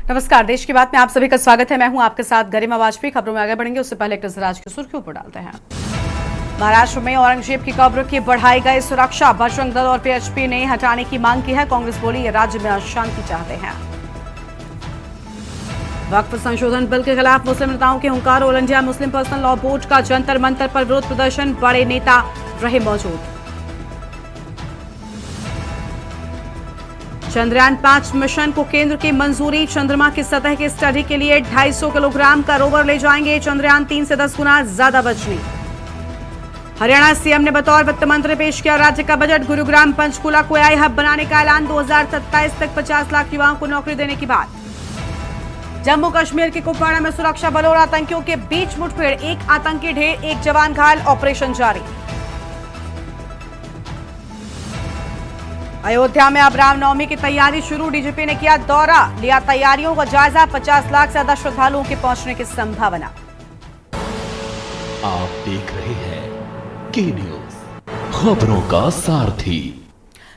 नमस्कार, देश की बात में आप सभी का स्वागत है। मैं हूं आपके साथ गरिमा वाजपेयी। खबरों में आगे बढ़ेंगे उससे पहले एक नजर आज की सुर्खियों पर डालते हैं। महाराष्ट्र में औरंगजेब की कब्र की बढ़ाई गई सुरक्षा, बजरंग दल और पीएचपी ने हटाने की मांग की है। कांग्रेस बोली ये राज्य में अशांति चाहते हैं। वक्फ संशोधन बिल के खिलाफ मुस्लिम नेताओं के हुंकार, all India Muslim personal law board का जंतर मंतर पर विरोध प्रदर्शन, बड़े नेता रहे मौजूद। चंद्रयान 5 मिशन को केंद्र की मंजूरी, चंद्रमा की सतह की स्टडी के लिए 250 किलोग्राम का रोवर ले जाएंगे। चंद्रयान 3 से 10 गुना ज्यादा वजनी। हरियाणा सीएम ने बतौर वित्त मंत्री पेश किया राज्य का बजट, गुरुग्राम पंचकूला को एआई हब बनाने का ऐलान, 2027 तक 50 लाख युवाओं को नौकरी देने की बात। जम्मू कश्मीर के कुपवाड़ा में सुरक्षा बलों और आतंकियों के बीच मुठभेड़, एक आतंकी ढेर, एक जवान घायल, ऑपरेशन जारी। अयोध्या में अब रामनवमी की तैयारी शुरू, डीजीपी ने किया दौरा, लिया तैयारियों का जायजा, 50 लाख से ज्यादा श्रद्धालुओं के पहुंचने की संभावना। आप देख रहे हैं के न्यूज, खबरों का सारथी।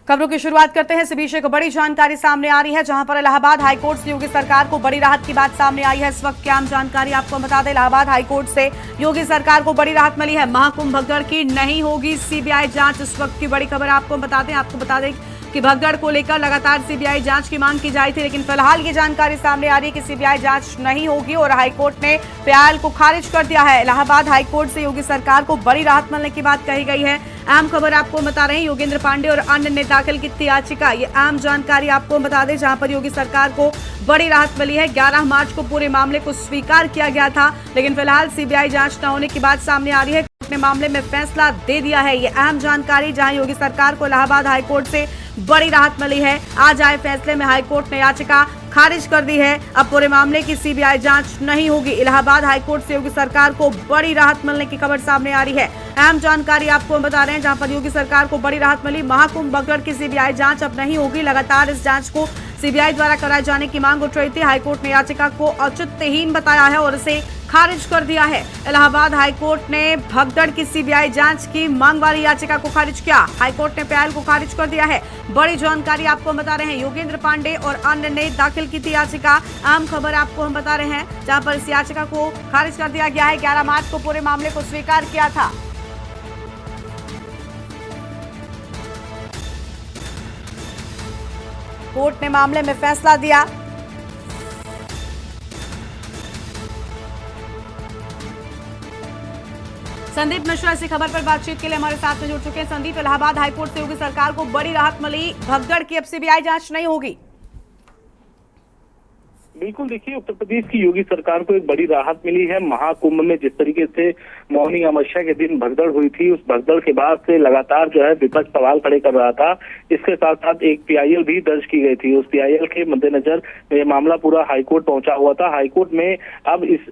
खबरों की शुरुआत करते हैं। इस बीच एक बड़ी जानकारी सामने आ रही है, जहां पर इलाहाबाद हाईकोर्ट से योगी सरकार को बड़ी राहत की बात सामने आई है। इस वक्त की आम जानकारी आपको बता दें, इलाहाबाद हाईकोर्ट से योगी सरकार को बड़ी राहत मिली है। महाकुंभ भगदड़ की नहीं होगी सीबीआई जांच, इस वक्त की बड़ी खबर आपको बता दें कि भगदड़ को लेकर लगातार सीबीआई जांच की मांग की जा रही थी, लेकिन फिलहाल ये जानकारी सामने आ रही है कि सीबीआई जांच नहीं होगी और हाईकोर्ट ने प्याल को खारिज कर दिया है। इलाहाबाद हाईकोर्ट से योगी सरकार को बड़ी राहत मिलने की बात कही गई है। अहम खबर आपको बता रहे हैं, योगेंद्र पांडे और अन्य ने दाखिल की थी याचिका। ये अहम जानकारी आपको बता दें, जहां पर योगी सरकार को बड़ी राहत मिली है। 11 मार्च को पूरे मामले को स्वीकार किया गया था, लेकिन फिलहाल सीबीआई जांच न होने की बात सामने आ रही है। कोर्ट ने मामले में फैसला दे दिया है। ये अहम जानकारी, जहां योगी सरकार को इलाहाबाद हाईकोर्ट से बड़ी राहत मिली है। आज आए फैसले में हाईकोर्ट ने याचिका खारिज कर दी है। अब पूरे मामले की सीबीआई जांच नहीं होगी। इलाहाबाद हाईकोर्ट से योगी सरकार को बड़ी राहत मिलने की खबर सामने आ रही है। अहम जानकारी आपको बता रहे हैं, जहां पर योगी सरकार को बड़ी राहत मिली। महाकुंभ भगदड़ की सीबीआई जांच अब नहीं होगी। लगातार इस जांच को सीबीआई द्वारा कराए जाने की मांग उठ रही थी। हाईकोर्ट ने याचिका को औचित्यहीन बताया है और इसे खारिज कर दिया है। इलाहाबाद हाईकोर्ट ने भगदड़ की सीबीआई जांच की मांग वाली याचिका को खारिज किया। हाईकोर्ट ने प्याल को खारिज कर दिया है। बड़ी जानकारी आपको बता रहे हैं, योगेंद्र पांडे और अन्य ने दाखिल की थी याचिका। आम खबर आपको हम बता रहे हैं, जहां पर इस याचिका को खारिज कर दिया गया है। 11 मार्च को पूरे मामले को स्वीकार किया था। कोर्ट ने मामले में फैसला दिया। संदीप मिश्रा इसी खबर पर बातचीत के लिए हमारे साथ में जुड़ चुके हैं। संदीप, इलाहाबाद हाईकोर्ट से योगी सरकार को बड़ी राहत मिली, भगदड़ की अब सीबीआई जांच नहीं होगी। बिल्कुल, देखिए, उत्तर प्रदेश की योगी सरकार को एक बड़ी राहत मिली है। महाकुंभ में जिस तरीके से मौनी अमावस्या के दिन भगदड़ हुई थी, उस भगदड़ के बाद से लगातार जो है विपक्ष सवाल खड़े कर रहा था। इसके साथ साथ एक पीआईएल भी दर्ज की गई थी। उस पीआईएल के मद्देनजर ये मामला पूरा हाईकोर्ट पहुंचा हुआ था। हाईकोर्ट में अब इस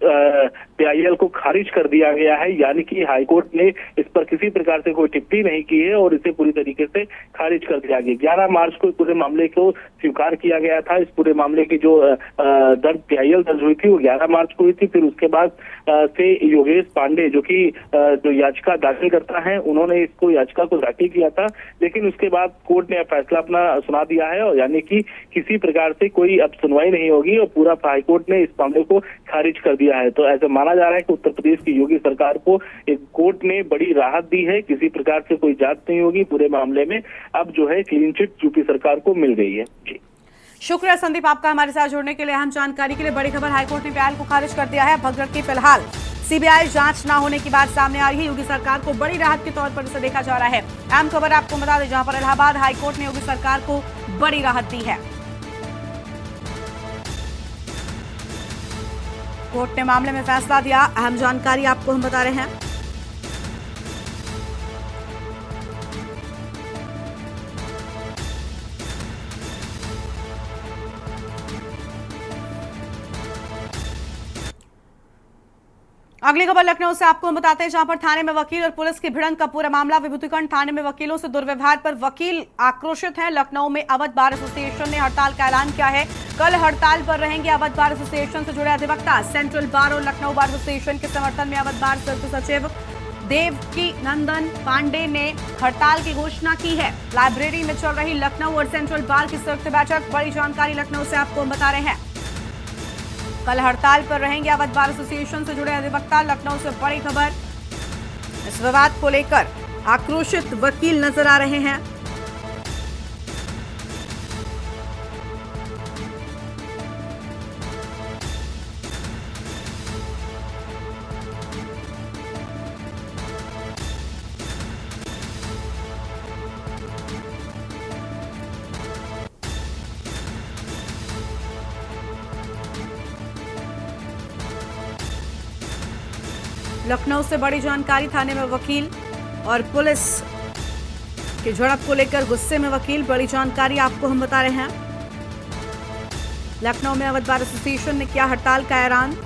पीआईएल को खारिज कर दिया गया है, यानी कि हाईकोर्ट ने इस पर किसी प्रकार से कोई टिप्पणी नहीं की है और इसे पूरी तरीके से खारिज कर दिया गया। 11 मार्च को पूरे मामले को स्वीकार किया गया था। इस पूरे मामले की जो दर्ज पीआईएल दर्ज हुई थी वो 11 मार्च को हुई थी। फिर उसके बाद से योगेश पांडे जो याचिका दाखिल करता है, उन्होंने इसको याचिका को दाखिल किया था, लेकिन उसके बाद कोर्ट ने फैसला अपना सुना दिया है और यानी कि किसी प्रकार से कोई अब सुनवाई नहीं होगी और पूरा हाईकोर्ट ने इस मामले को खारिज कर दिया है। तो ऐसा माना जा रहा है कि उत्तर प्रदेश की योगी सरकार को एक कोर्ट ने बड़ी राहत दी है। किसी प्रकार से कोई जांच नहीं होगी पूरे मामले में। अब जो है क्लीन चिट यूपी सरकार को मिल गई है। जी, शुक्रिया संदीप आपका हमारे साथ जुड़ने के लिए। अहम जानकारी के लिए बड़ी खबर, हाईकोर्ट ने प्याल को खारिज कर दिया है। भगदड़ की फिलहाल सीबीआई जांच न होने की बात सामने आ रही है। योगी सरकार को बड़ी राहत के तौर पर इसे देखा जा रहा है। अहम खबर आपको बता दें, जहां पर इलाहाबाद हाईकोर्ट ने योगी सरकार को बड़ी राहत दी है। कोर्ट ने मामले में फैसला दिया। अहम जानकारी आपको हम बता रहे हैं। अगली खबर लखनऊ से आपको हम बताते हैं, जहां पर थाने में वकील और पुलिस की भिड़ंत का पूरा मामला। विभूतिखंड थाने में वकीलों से दुर्व्यवहार पर वकील आक्रोशित हैं। लखनऊ में अवध बार एसोसिएशन ने हड़ताल का ऐलान किया है। कल हड़ताल पर रहेंगे अवध बार एसोसिएशन से जुड़े अधिवक्ता। सेंट्रल बार और लखनऊ बार एसोसिएशन के समर्थन में अवध बार संयुक्त सचिव देवकी नंदन पांडे ने हड़ताल की घोषणा की है। लाइब्रेरी में चल रही लखनऊ और सेंट्रल बार की संयुक्त बैठक। बड़ी जानकारी लखनऊ से आपको बता रहे हैं। कल हड़ताल पर रहेंगे अवध बार एसोसिएशन से जुड़े अधिवक्ता। लखनऊ से बड़ी खबर, इस विवाद को लेकर आक्रोशित वकील नजर आ रहे हैं। लखनऊ से बड़ी जानकारी, थाने में वकील और पुलिस की झड़प को लेकर गुस्से में वकील। बड़ी जानकारी आपको हम बता रहे हैं। लखनऊ में अवध बार एसोसिएशन ने किया हड़ताल का ऐलान।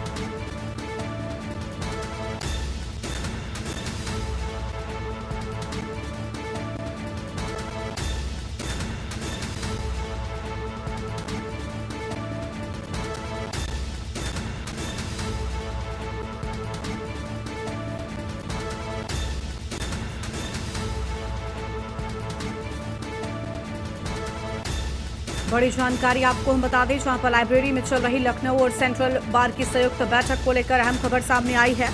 बड़ी जानकारी आपको हम बता दें, जहां पर लाइब्रेरी में चल रही लखनऊ और सेंट्रल बार की संयुक्त बैठक को लेकर अहम खबर सामने आई है।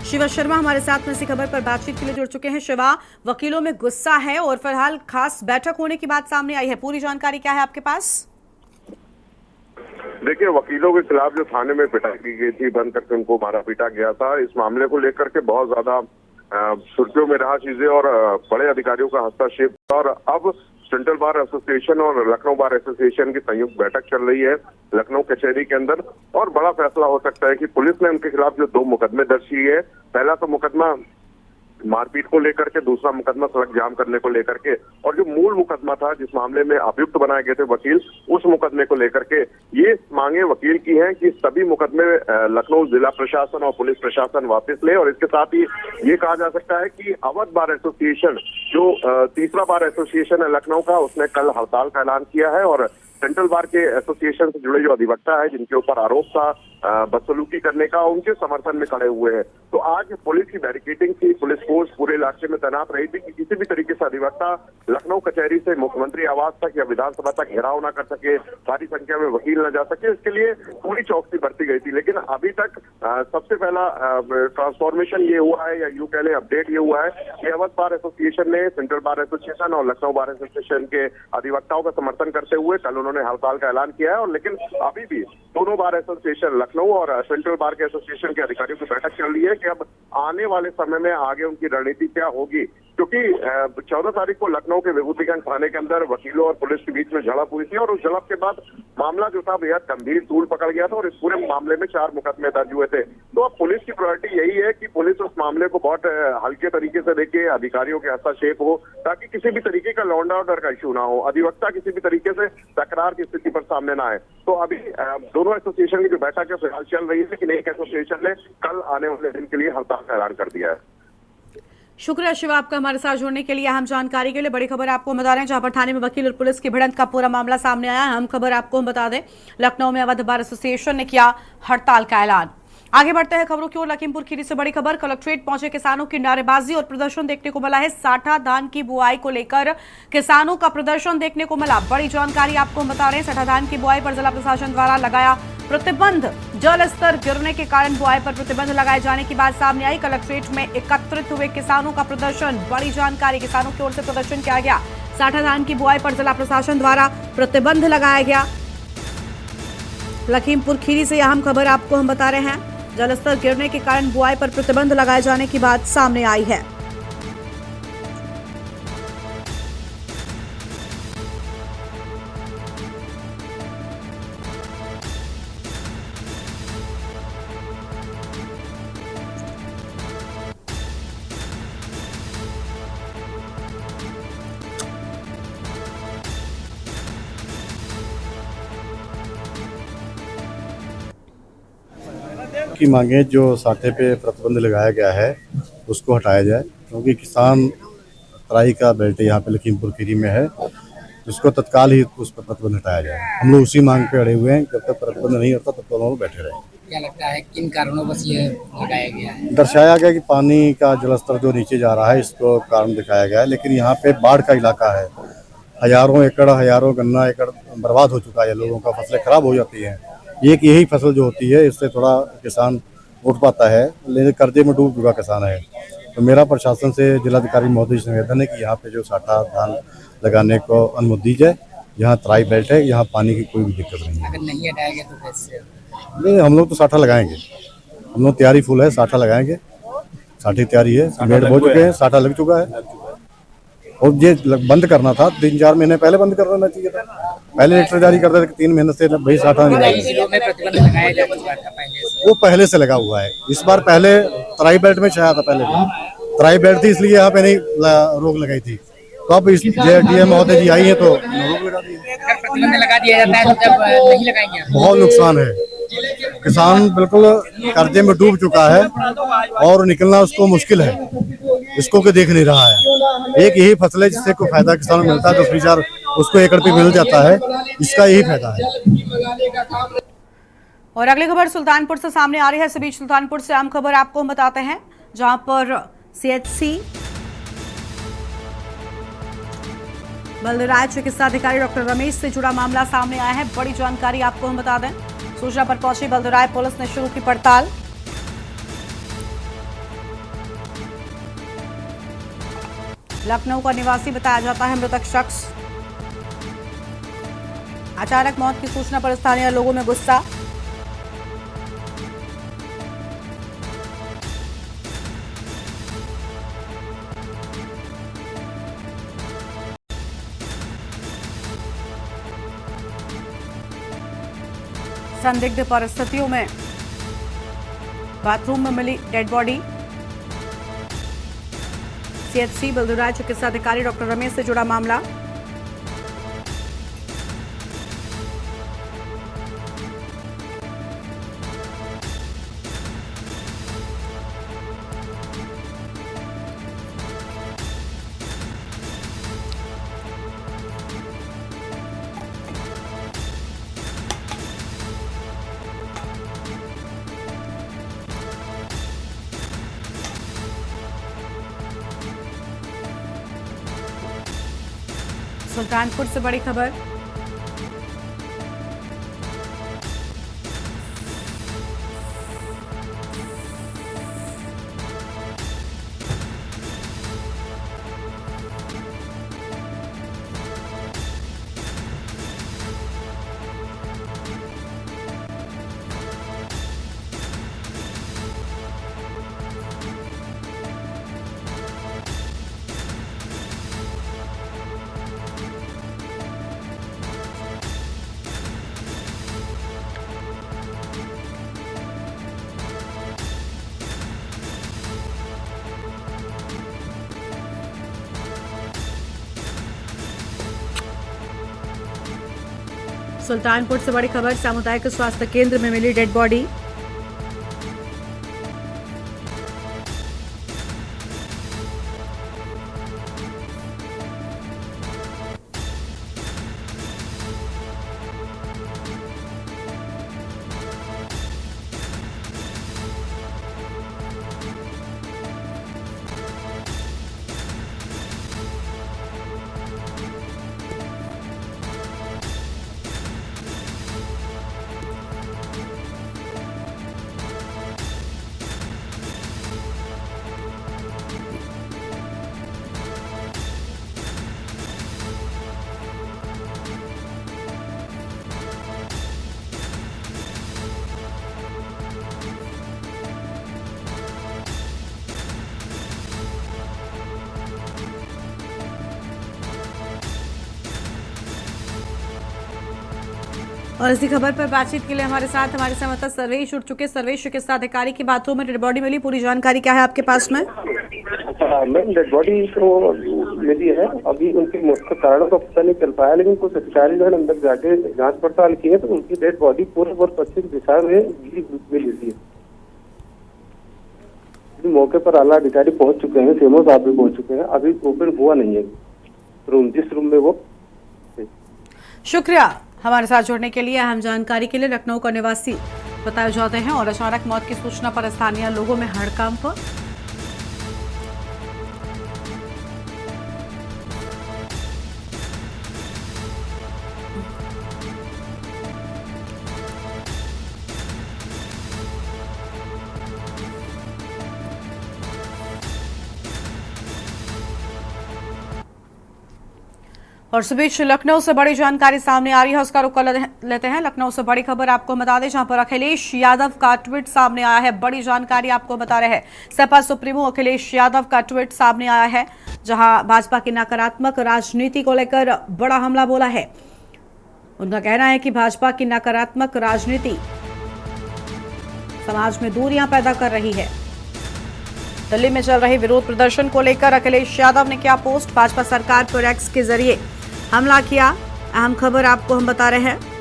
शिवा शर्मा हमारे साथ में इसी खबर पर बातचीत के लिए जुड़ चुके हैं। शिवा, वकीलों में गुस्सा है और फिलहाल खास बैठक होने की बात सामने आई है, पूरी जानकारी क्या है आपके पास? देखिए, वकीलों के खिलाफ जो थाने में पिटाई की गई थी, बंद करके उनको मारा पीटा गया था, इस मामले को लेकर के बहुत ज्यादा सुर्खियों में रहा चीजें और बड़े अधिकारियों का हस्तक्षेप। और अब सेंट्रल बार एसोसिएशन और लखनऊ बार एसोसिएशन की संयुक्त बैठक चल रही है लखनऊ कचहरी के अंदर, और बड़ा फैसला हो सकता है कि पुलिस ने उनके खिलाफ जो 2 मुकदमे दर्ज किए हैं, पहला तो मुकदमा मारपीट को लेकर के, दूसरा मुकदमा सड़क जाम करने को लेकर के, और जो मूल मुकदमा था जिस मामले में अभियुक्त बनाए गए थे वकील, उस मुकदमे को लेकर के ये मांगे वकील की हैं कि सभी मुकदमे लखनऊ जिला प्रशासन और पुलिस प्रशासन वापस ले। और इसके साथ ही ये कहा जा सकता है कि अवध बार एसोसिएशन जो तीसरा बार एसोसिएशन है लखनऊ का, उसने कल हड़ताल का ऐलान किया है और सेंट्रल बार के एसोसिएशन से जुड़े जो अधिवक्ता है जिनके ऊपर आरोप था बदसलूकी करने का, उनके समर्थन में खड़े हुए हैं। तो आज पुलिस की बैरिकेडिंग थी, पुलिस फोर्स पूरे इलाके में तैनात रही थी कि किसी भी तरीके से अधिवक्ता लखनऊ कचहरी से मुख्यमंत्री आवास तक या विधानसभा तक घेराव न कर सके, भारी संख्या में वकील न जा सके, इसके लिए पूरी चौकसी बरती गई थी। लेकिन अभी तक सबसे पहला ट्रांसफॉर्मेशन ये हुआ है, या यूं कह लें अपडेट ये हुआ है कि अवध बार एसोसिएशन ने सेंट्रल बार एसोसिएशन और लखनऊ बार एसोसिएशन के अधिवक्ताओं का समर्थन करते हुए कल उन्होंने हड़ताल का ऐलान किया है। और लेकिन अभी भी दोनों बार एसोसिएशन लखनऊ और सेंट्रल बार के एसोसिएशन के अधिकारियों की बैठक चल रही है कि अब आने वाले समय में आगे उनकी रणनीति क्या होगी, क्योंकि 14 तारीख को लखनऊ के विभूतिगंज थाने के अंदर वकीलों और पुलिस के बीच में झड़प हुई थी और उस झड़प के बाद मामला जो था बेहद गंभीर तूल पकड़ गया था और इस पूरे मामले में 4 मुकदमे दर्ज हुए थे। तो अब पुलिस की प्रायोरिटी यही है कि पुलिस उस मामले को बहुत हल्के तरीके से देखे, अधिकारियों के हस्तक्षेप हो, ताकि किसी भी तरीके का लॉ एंड ऑर्डर का इश्यू ना हो, अधिवक्ता किसी भी तरीके से तकरार की स्थिति पर सामने ना आए। तो अभी दोनों एसोसिएशन की जो बैठक है फिलहाल चल रही है, लेकिन एक एसोसिएशन ने कल आने वाले दिन के लिए हड़ताल का ऐलान कर दिया है। शुक्रिया शिवा आपका हमारे साथ जुड़ने के लिए, अहम जानकारी के लिए। बड़ी खबर आपको बता रहे हैं, जहां पर थाने में वकील और पुलिस की भिड़ंत का पूरा मामला सामने आया। अहम खबर आपको हम बता दें, लखनऊ में अवध बार एसोसिएशन ने किया हड़ताल का ऐलान। आगे बढ़ते हैं खबरों की ओर। लखीमपुर खीरी से बड़ी खबर, कलेक्ट्रेट पहुंचे किसानों की नारेबाजी और प्रदर्शन देखने को मिला है। साठा धान की बुआई को लेकर किसानों का प्रदर्शन देखने को मिला। बड़ी जानकारी आपको हम बता रहे हैं, साठा धान की बुआई पर जिला प्रशासन द्वारा लगाया प्रतिबंध। जल स्तर गिरने के कारण बुआई पर प्रतिबंध लगाए जाने की बात सामने आई। कलेक्ट्रेट में एकत्रित हुए किसानों का प्रदर्शन, बड़ी जानकारी, किसानों की ओर से प्रदर्शन किया गया। साठा धान की बुआई पर जिला प्रशासन द्वारा प्रतिबंध लगाया गया। लखीमपुर खीरी से अहम खबर आपको हम बता रहे हैं, जलस्तर गिरने के कारण बुआई पर प्रतिबंध लगाए जाने की बात सामने आई है। की मांगे जो साठे पे प्रतिबंध लगाया गया है उसको हटाया जाए, क्योंकि किसान तराई का बेल्ट यहाँ पे लखीमपुर खीरी में है, उसको तत्काल ही उस पर प्रतिबंध हटाया जाए। हम लोग उसी मांग पे अड़े हुए हैं, जब तक प्रतिबंध नहीं होता तब तक हम लोग बैठे रहेंगे। क्या लगता है किन कारणों बस ये लगाया गया है? दर्शाया गया कि पानी का जलस्तर जो नीचे जा रहा है इसको कारण दिखाया गया है, लेकिन यहाँ पे बाढ़ का इलाका है। हजारों एकड़ हजारों गन्ना एकड़ बर्बाद हो चुका है, लोगों का फसलें खराब हो जाती हैं। एक यही फसल जो होती है इससे थोड़ा किसान उठ पाता है, लेकिन कर्जे में डूब चुका किसान है। तो मेरा प्रशासन से जिलाधिकारी महोदय से निवेदन है कि यहाँ पे जो साठा धान लगाने को अनुमति दी जाए। यहाँ तराई बेल्ट है, यहाँ पानी की कोई भी दिक्कत नहीं है। अगर नहीं हटाया गया तो कैसे? नहीं, हम लोग तो साठा लगाएंगे, हम लोग तैयारी फुल है, साठा लगाएंगे। साठी तैयारी है, सीमेंट बो चुके हैं, साठा लग चुका है। और ये बंद करना था 3-4 महीने पहले बंद कर देना चाहिए था। पहले लेटर जारी कर देते 3 महीने से भाई साठा नहीं लगाएंगे। जिलों में प्रतिबंध लगाया जा चुका था पहले से। वो पहले से लगा हुआ है, इस बार पहले तराई बेल्ट में छाया था। पहले तराई बेल्ट थी इसलिए यहाँ पे नहीं रोक लगाई थी। तो अब इस डीएम महोदय जी आई है तो रोक लगा दी। अगर प्रतिबंध लगा दिया जाता है तो जब नहीं लगाएंगे आप? बहुत नुकसान है, किसान बिल्कुल कर्जे में डूब चुका है और निकलना उसको मुश्किल है। इसको कोई देख नहीं रहा है। एक यही फसल है जिससे कोई फायदा किसान को मिलता है, 10-20 हजार उसको एकड़ पे मिल जाता है, इसका यही फायदा है। और अगली खबर सुल्तानपुर से सामने आ रही है। इस बीच सुल्तानपुर से अहम खबर आपको हम बताते हैं, जहां पर सीएचसी बल्दराय चिकित्सा अधिकारी डॉक्टर रमेश से जुड़ा मामला सामने आया है। बड़ी जानकारी आपको हम बता दें, सूचना पर पहुंची बल्दराय पुलिस ने शुरू की पड़ताल। लखनऊ का निवासी बताया जाता है मृतक शख्स। अचानक मौत की सूचना पर स्थानीय लोगों में गुस्सा। संदिग्ध परिस्थितियों में बाथरूम में मिली डेड बॉडी। सीएचसी बल्दराय चिकित्सा अधिकारी डॉक्टर रमेश से जुड़ा मामला। सुल्तानपुर से बड़ी खबर। सुल्तानपुर से बड़ी खबर, सामुदायिक स्वास्थ्य केंद्र में मिली डेड बॉडी। और इसी खबर पर बातचीत के लिए हमारे साथ हमारे संवाददाता सर्वेश जुड़ चुके। सर्वेश, चिकित्सा अधिकारी की बाथरूम में डेड बॉडी मिली, पूरी जानकारी क्या है आपके पास में? मैम, डेड बॉडी तो मिली है, अभी उनके मुख्य कारणों का पता नहीं चल पाया, लेकिन कुछ अधिकारी जो है अंदर जाके जांच पड़ताल की है तो उनकी डेड बॉडी पूर्व और पश्चिम दिशा में मिली थी। मौके पर आला अधिकारी पहुंच चुके हैं, सीएमओ साहब भी पहुंच चुके हैं, अभी ओपन हुआ नहीं है रूम, जिस रूम में वो। शुक्रिया हमारे साथ जुड़ने के लिए, अहम जानकारी के लिए। लखनऊ का निवासी बताए जाते हैं और अचानक मौत की सूचना पर स्थानीय लोगों में हड़कंप। और इस बीच लखनऊ से बड़ी जानकारी सामने आ रही है, उसका रुख कर लेते हैं। लखनऊ से बड़ी खबर आपको बता दें, जहां पर अखिलेश यादव का ट्वीट सामने आया है। बड़ी जानकारी आपको बता रहे हैं, सपा सुप्रीमो अखिलेश यादव का ट्वीट सामने आया है, जहां भाजपा की नकारात्मक राजनीति को लेकर बड़ा हमला बोला है। उनका कहना है कि भाजपा की नकारात्मक राजनीति समाज में दूरियां पैदा कर रही है। दिल्ली में चल रहे विरोध प्रदर्शन को लेकर अखिलेश यादव ने किया पोस्ट, भाजपा सरकार पर एक्स के जरिए हमला किया। अहम खबर आपको हम बता रहे हैं।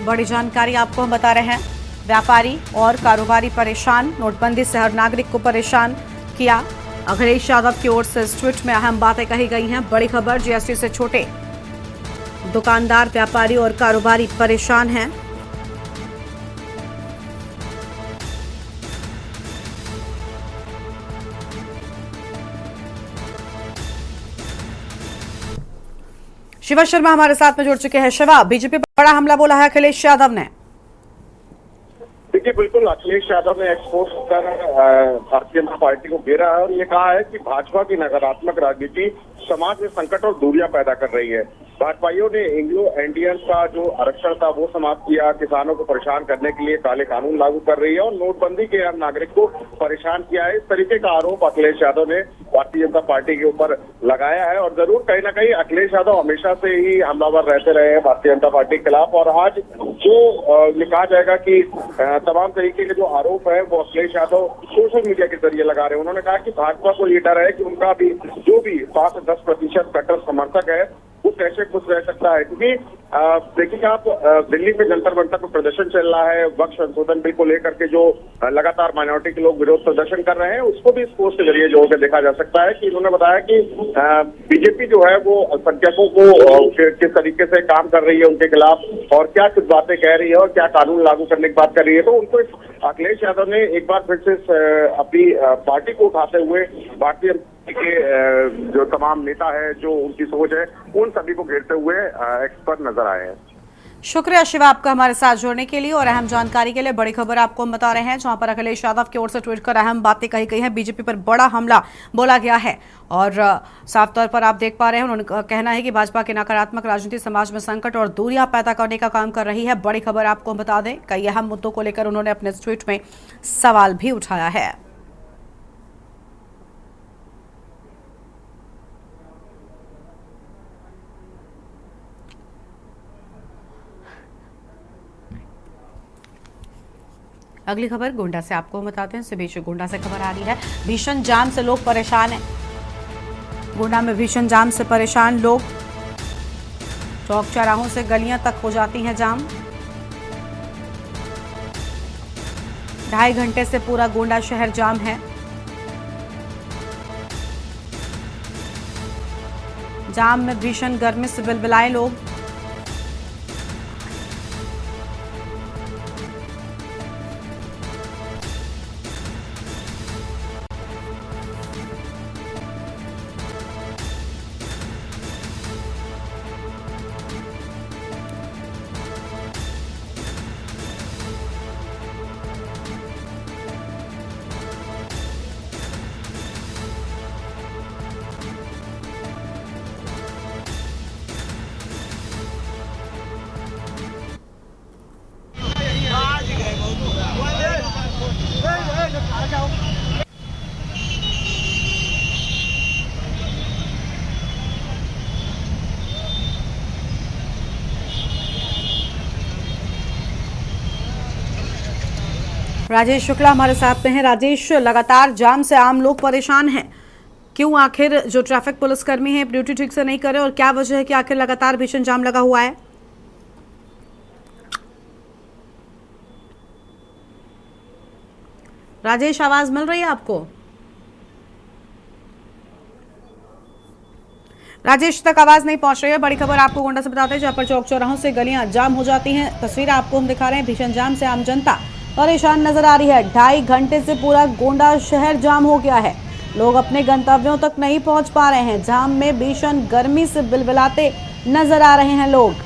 बड़ी जानकारी आपको हम बता रहे हैं। व्यापारी और कारोबारी परेशान, नोटबंदी से हर नागरिक को परेशान किया। अखिलेश यादव की ओर से इस ट्वीट में अहम बातें कही गई हैं। बड़ी खबर, जीएसटी से छोटे दुकानदार, व्यापारी और कारोबारी परेशान हैं। शिवा शर्मा हमारे साथ में जुड़ चुके हैं। शिवा, बीजेपी पर बड़ा हमला बोला है अखिलेश यादव ने। देखिए, बिल्कुल अखिलेश यादव ने एक्सपोज कर भारतीय जनता पार्टी को घेरा है और ये कहा है कि भाजपा की नकारात्मक राजनीति समाज में संकट और दूरियां पैदा कर रही है। भाजपाइयों ने एंग्लो इंडियन का जो आरक्षण था वो समाप्त किया, किसानों को परेशान करने के लिए काले कानून लागू कर रही है और नोटबंदी के आम नागरिक को परेशान किया है। इस तरीके का आरोप अखिलेश यादव ने भारतीय जनता पार्टी के ऊपर लगाया है और जरूर कहीं ना कहीं अखिलेश यादव हमेशा से ही हमलावर रहते रहे हैं भारतीय जनता पार्टी के खिलाफ। और आज जो ये कहा जाएगा कि तमाम तरीके के जो आरोप है वो अखिलेश यादव सोशल मीडिया के जरिए लगा रहे हैं। उन्होंने कहा कि भाजपा को ये डर है कि उनका भी जो भी 5 से 10% कट्टर समर्थक है वो कैसे खुश रह सकता है, क्योंकि देखिए आप दिल्ली में जंतर मंतर पर प्रदर्शन चल रहा है। वक्फ संशोधन बिल को लेकर के जो लगातार माइनॉरिटी के लोग विरोध प्रदर्शन कर रहे हैं, उसको भी इस पोस्ट के जरिए जो होकर देखा जा सकता है कि इन्होंने बताया कि बीजेपी जो है वो अल्पसंख्यकों को किस तरीके से काम कर रही है उनके खिलाफ और क्या कुछ बातें कह रही है और क्या कानून लागू करने की बात कर रही है। तो उनको अखिलेश यादव ने एक बार फिर से अपनी पार्टी को उठाते हुए भारतीय के जो तमाम नेता है, जो उनकी सोच है, उन सभी को घेरते हुए एक्सपर्ट नजर आए हैं। शुक्रिया शिवा आपका हमारे साथ जुड़ने के लिए और अहम जानकारी के लिए। बड़ी खबर आपको हम बता रहे हैं, जहां पर अखिलेश यादव की ओर से ट्वीट कर अहम बातें कही गई हैं। बीजेपी पर बड़ा हमला बोला गया है और साफ तौर पर आप देख पा रहे हैं, उन्होंने कहना है कि भाजपा की नकारात्मक राजनीति समाज में संकट और दूरियां पैदा करने का काम कर रही है। बड़ी खबर आपको हम बता दें, कई अहम मुद्दों को लेकर उन्होंने अपने ट्वीट में सवाल भी उठाया है। अगली खबर गोंडा से आपको बताते हैं। इस बीच गोंडा से खबर आ रही है, भीषण जाम से लोग परेशान हैं। गोंडा में भीषण जाम से परेशान लोग, चौक चौराहों से गलियां तक हो जाती हैं जाम। 2.5 घंटे से पूरा गोंडा शहर जाम है। जाम में भीषण गर्मी से बिलबिलाए लोग। राजेश शुक्ला हमारे साथ में हैं। राजेश, लगातार जाम से आम लोग परेशान हैं, क्यों आखिर जो ट्रैफिक पुलिसकर्मी हैं ड्यूटी ठीक से नहीं कर रहे और क्या वजह है कि आखिर लगातार भीषण जाम लगा हुआ है? राजेश, आवाज मिल रही है आपको? राजेश तक आवाज नहीं पहुंच रही है। बड़ी खबर आपको गोंडा से बताते हैं, जहां पर चौक चौराहों से गलियां जाम हो जाती हैं। तस्वीर आपको हम दिखा रहे हैं। भीषण जाम से आम जनता परेशान नजर आ रही है। 2.5 घंटे से पूरा गोंडा शहर जाम हो गया है। लोग अपने गंतव्यों तक नहीं पहुंच पा रहे हैं। जाम में भीषण गर्मी से बिलबिलाते नजर आ रहे हैं लोग।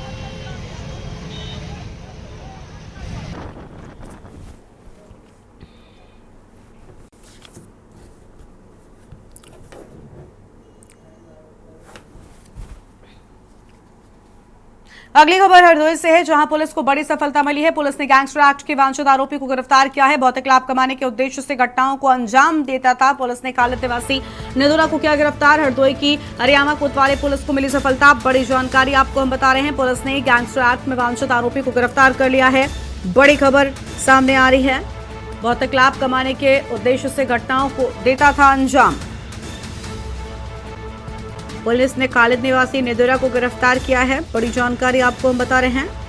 अगली खबर हरदोई से है, जहां पुलिस को बड़ी सफलता मिली है। पुलिस ने गैंगस्टर एक्ट के वांछित आरोपी को गिरफ्तार किया है। भौतिक लाभ कमाने के उद्देश्य से घटनाओं को अंजाम देता था। पुलिस ने कालिद निवासी निदोरा को किया गिरफ्तार। हरदोई की अरियामा कोतवाली पुलिस को मिली सफलता। बड़ी जानकारी आपको हम बता रहे हैं। पुलिस ने गैंगस्टर एक्ट में वांछित आरोपी को गिरफ्तार कर लिया है। बड़ी खबर सामने आ रही है। भौतिक लाभ कमाने के उद्देश्य से घटनाओं को देता था अंजाम। पुलिस ने कालिद निवासी निदोरा को गिरफ्तार किया है। बड़ी जानकारी आपको हम बता रहे हैं।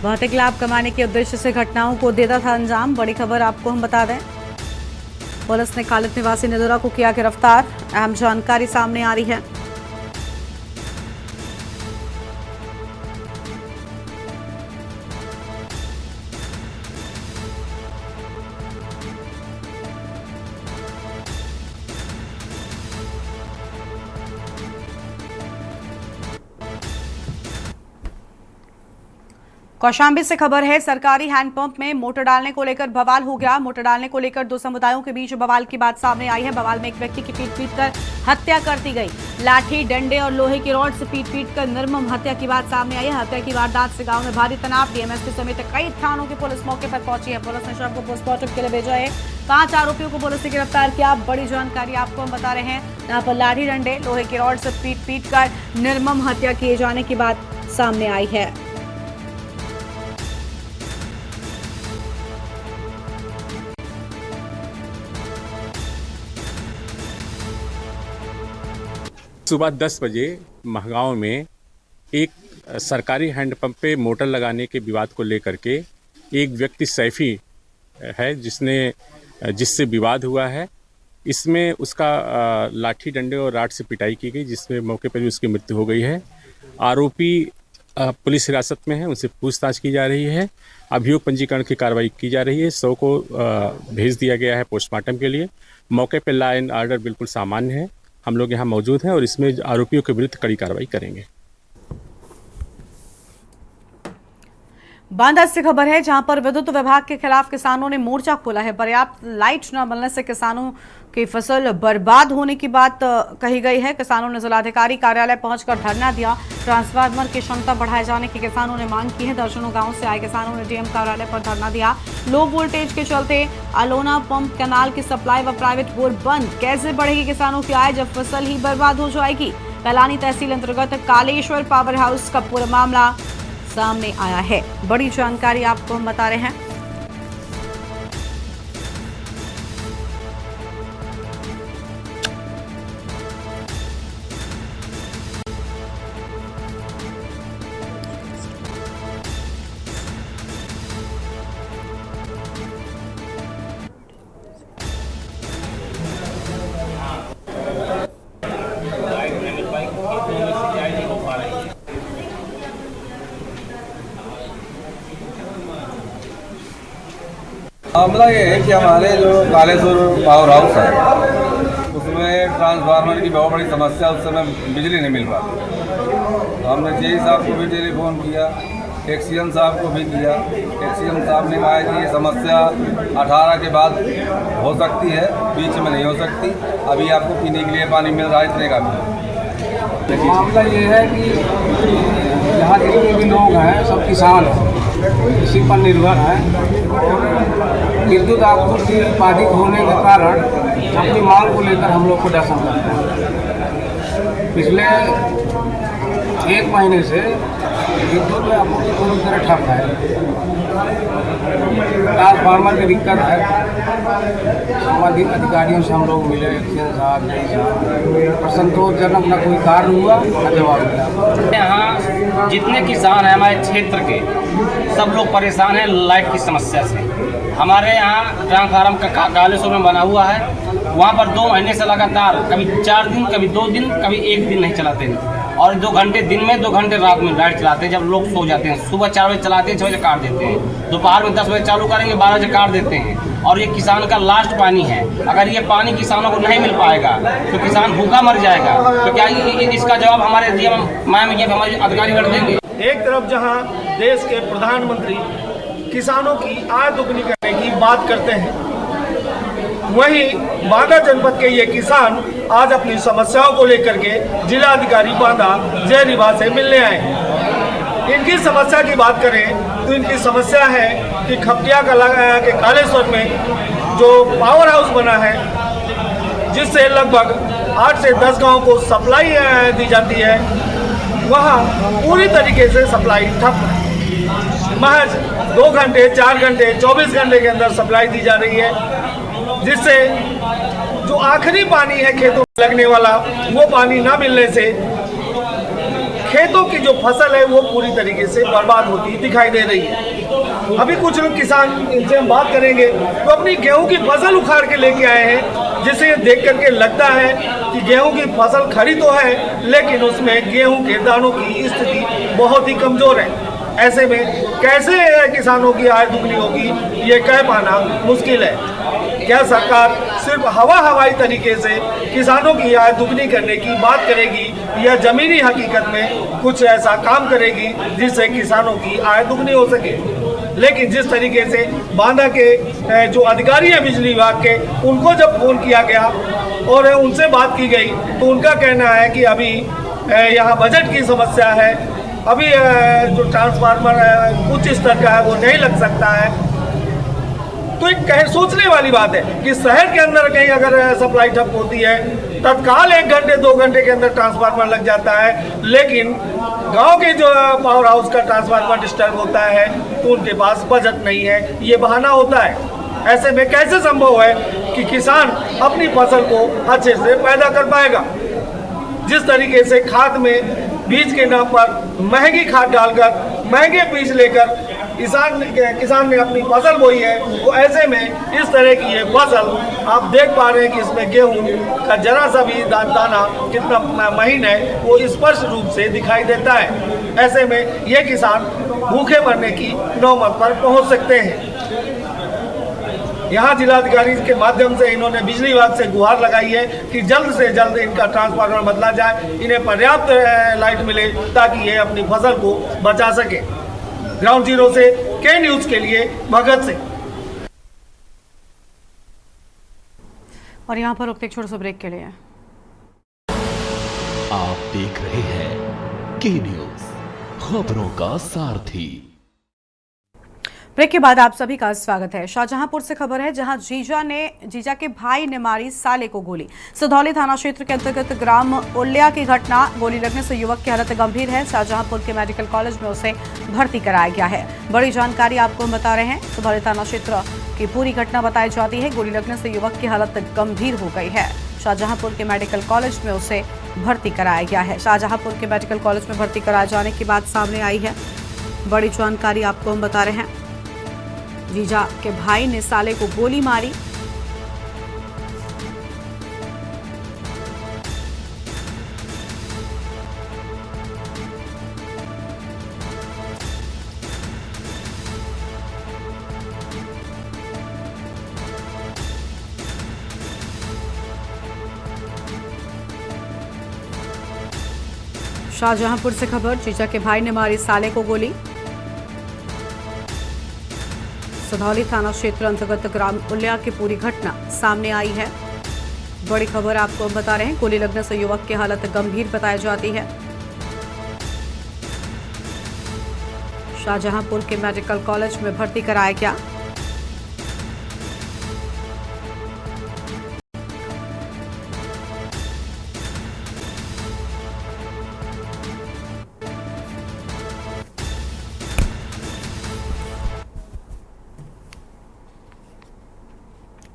भौतिक लाभ कमाने के उद्देश्य से घटनाओं को देता था अंजाम। बड़ी खबर आपको हम बता दें, पुलिस ने कालिद निवासी निदोरा को किया गिरफ्तार। अहम जानकारी सामने आ रही है। कौशाम्बी से खबर है, सरकारी हैंडपंप में मोटर डालने को लेकर बवाल हो गया। मोटर डालने को लेकर दो समुदायों के बीच बवाल की बात सामने आई है। बवाल में एक व्यक्ति की पीट कर हत्या कर दी गई। लाठी, डंडे और लोहे की रॉड से पीट कर निर्मम हत्या की बात सामने आई है। हत्या की वारदात से गांव में भारी तनाव। डीएमएसपी समेत कई थानों की पुलिस मौके पर पहुंची है। पुलिस ने शव को पोस्टमार्टम के लिए भेजा है। 5 आरोपियों को पुलिस ने गिरफ्तार किया। बड़ी जानकारी आपको हम बता रहे हैं। यहाँ पर लाठी, डंडे, लोहे की रॉड से पीट कर निर्मम हत्या किए जाने की बात सामने आई है। सुबह 10 बजे महगांव में एक सरकारी हैंडपंप पे मोटर लगाने के विवाद को लेकर के एक व्यक्ति सैफी है जिससे विवाद हुआ है। इसमें उसका लाठी, डंडे और राड से पिटाई की गई, जिसमें मौके पर ही उसकी मृत्यु हो गई है। आरोपी पुलिस हिरासत में है, उनसे पूछताछ की जा रही है। अभियोग पंजीकरण की कार्रवाई की जा रही है। शव को भेज दिया गया है पोस्टमार्टम के लिए। मौके पर लॉ एंड ऑर्डर बिल्कुल सामान्य है। हम लोग यहाँ मौजूद हैं और इसमें आरोपियों के विरुद्ध कड़ी कार्रवाई करेंगे। बांदा से खबर है, जहां पर विद्युत विभाग के खिलाफ किसानों ने मोर्चा खोला है। पर्याप्त लाइट न मिलने से किसानों की फसल बर्बाद होने की बात कही गई है। किसानों ने जिलाधिकारी कार्यालय पहुंचकर धरना दिया। ट्रांसफार्मर की क्षमता बढ़ाए जाने की किसानों ने मांग की है। दर्जनों गांव से आए किसानों ने डीएम कार्यालय पर धरना दिया। लो वोल्टेज के चलते अलोना पंप कैनाल की सप्लाई व प्राइवेट बोर बंद। कैसे बढ़ेगी किसानों की आय जब फसल ही बर्बाद हो जाएगी? कैलानी तहसील अंतर्गत कालेश्वर पावर हाउस का पूरा मामला सामने आया है। बड़ी जानकारी आपको हम बता रहे हैं। मामला ये है कि हमारे जो कालेश्वर पावर हाउस है उसमें ट्रांसफार्मर की बहुत बड़ी समस्या, उस समय बिजली नहीं मिल पाती। हमने जेई साहब को भी टेलीफोन किया, एक्सीएम साहब को भी किया। एक्सीएम साहब ने कहा कि ये समस्या 18 के बाद हो सकती है, बीच में नहीं हो सकती। अभी आपको पीने के लिए पानी मिल रहा है इतने का भी। मामला ये है कि यहाँ जितने भी लोग हैं सब किसान हैं, इसी पर निर्भर हैं। विद्युत आपूर्ति बाधित होने के कारण अपनी मांग को लेकर हम लोग को प्रदर्शन करते हैं। पिछले 1 महीने से विद्युत आपूर्ति पूरी तरह ठप है। ट्रांसफार्मर की दिक्कत है। संबंधित अधिकारियों से हम लोग मिले, साहब पर संतोषजनक न कोई कार्य हुआ न जवाब मिला। यहाँ जितने किसान हैं हमारे क्षेत्र के, सब लोग परेशान हैं लाइट की समस्या से। हमारे यहाँ ट्रांसफार्मर का कालेश्वर में बना हुआ है, वहाँ पर 2 महीने से लगातार कभी 4 दिन, कभी 2 दिन, कभी 1 दिन नहीं चलाते हैं। और 2 घंटे दिन में, 2 घंटे रात में लाइट चलाते हैं जब लोग सो जाते हैं। सुबह 4 बजे चलाते हैं, 6 बजे काट देते हैं। दोपहर में 10 बजे चालू करेंगे, 12 बजे काट देते हैं। और ये किसान का लास्ट पानी है। अगर ये पानी किसानों को नहीं मिल पाएगा तो किसान भूखा मर जाएगा। तो क्या इसका जवाब हमारे हमारे अधिकारीगण देंगे? एक तरफ जहां देश के प्रधानमंत्री किसानों की आय दोगुनी करने की बात करते हैं, वहीं बांदा जनपद के ये किसान आज अपनी समस्याओं को लेकर के जिलाधिकारी बांदा जय रिवा से मिलने आए। इनकी समस्या की बात करें तो इनकी समस्या है कि खपटिया के कालेश्वर में जो पावर हाउस बना है, जिससे लगभग 8 से 10 गांव को सप्लाई दी जाती है, वहाँ पूरी तरीके से सप्लाई ठप है। महज 2 घंटे, 4 घंटे, 24 घंटे के अंदर सप्लाई दी जा रही है, जिससे जो आखिरी पानी है खेतों में लगने वाला, वो पानी ना मिलने से खेतों की जो फसल है वो पूरी तरीके से बर्बाद होती दिखाई दे रही है। अभी कुछ लोग किसान, इनसे हम बात करेंगे, तो अपनी गेहूं की फसल उखाड़ के लेके आए हैं, जिसे देख करके लगता है कि गेहूं की फसल खड़ी तो है, लेकिन उसमें गेहूं के दानों की स्थिति बहुत ही कमजोर है। ऐसे में कैसे किसानों की आय दुगनी होगी, ये कह पाना मुश्किल है। क्या सरकार सिर्फ हवाई तरीके से किसानों की आय दुगनी करने की बात करेगी, या जमीनी हकीकत में कुछ ऐसा काम करेगी जिससे किसानों की आय दुगनी हो सके? लेकिन जिस तरीके से बांदा के जो अधिकारी हैं बिजली विभाग के, उनको जब फोन किया गया और उनसे बात की गई, तो उनका कहना है कि अभी यहाँ बजट की समस्या है, अभी जो ट्रांसफार्मर उच्च स्तर का है वो नहीं लग सकता है। तो एक सोचने वाली बात है कि शहर के अंदर कहीं अगर सप्लाई ठप होती है, तत्काल 1 घंटे 2 घंटे के अंदर ट्रांसफार्मर लग जाता है, लेकिन गांव के जो पावर हाउस का ट्रांसफार्मर डिस्टर्ब होता है तो उनके पास बजट नहीं है, ये बहाना होता है। ऐसे में कैसे संभव है कि किसान अपनी फसल को अच्छे से पैदा कर पाएगा? जिस तरीके से खाद में बीज के नाम पर महंगी खाद डालकर महंगे बीज लेकर किसान ने अपनी फसल बोई है, वो ऐसे में इस तरह की ये फसल आप देख पा रहे हैं कि इसमें गेहूं का जरा सा भी दाना कितना महीन है वो स्पष्ट रूप से दिखाई देता है। ऐसे में ये किसान भूखे मरने की नौबत पर पहुंच सकते हैं। यहाँ जिलाधिकारी के माध्यम से इन्होंने बिजली विभाग से गुहार लगाई है कि जल्द से जल्द इनका ट्रांसफार्मर बदला जाए, इन्हें पर्याप्त लाइट मिले ताकि ये अपनी फसल को बचा सके। ग्राउंड जीरो से के न्यूज के लिए भगत सिंह। और यहाँ पर रुकते छोटे से ब्रेक के लिए आप देख रहे हैं के न्यूज, खबरों का सारथी। ब्रेक के बाद आप सभी का स्वागत है। शाहजहांपुर से खबर है, जहां जीजा के भाई ने मारी साले को गोली। सधौली थाना क्षेत्र के अंतर्गत ग्राम उल्या की घटना, गोली लगने से युवक की हालत गंभीर है। शाहजहांपुर के मेडिकल कॉलेज में उसे भर्ती कराया गया है। बड़ी जानकारी आपको बता रहे हैं, सधौली थाना क्षेत्र की पूरी घटना बताई जाती है। गोली लगने से युवक की हालत गंभीर हो गई है। शाहजहांपुर के मेडिकल कॉलेज में उसे भर्ती कराया गया है। शाहजहांपुर के मेडिकल कॉलेज में भर्ती कराए जाने की बात सामने आई है। बड़ी जानकारी आपको हम बता रहे हैं, जीजा के भाई ने साले को गोली मारी। शाहजहांपुर से खबर, जीजा के भाई ने मारी साले को गोली। सधौली थाना क्षेत्र अंतर्गत ग्राम उल्या की पूरी घटना सामने आई है। बड़ी खबर आपको बता रहे हैं, गोली लगने से युवक की हालत गंभीर बताई जाती है। शाहजहांपुर के मेडिकल कॉलेज में भर्ती कराया गया।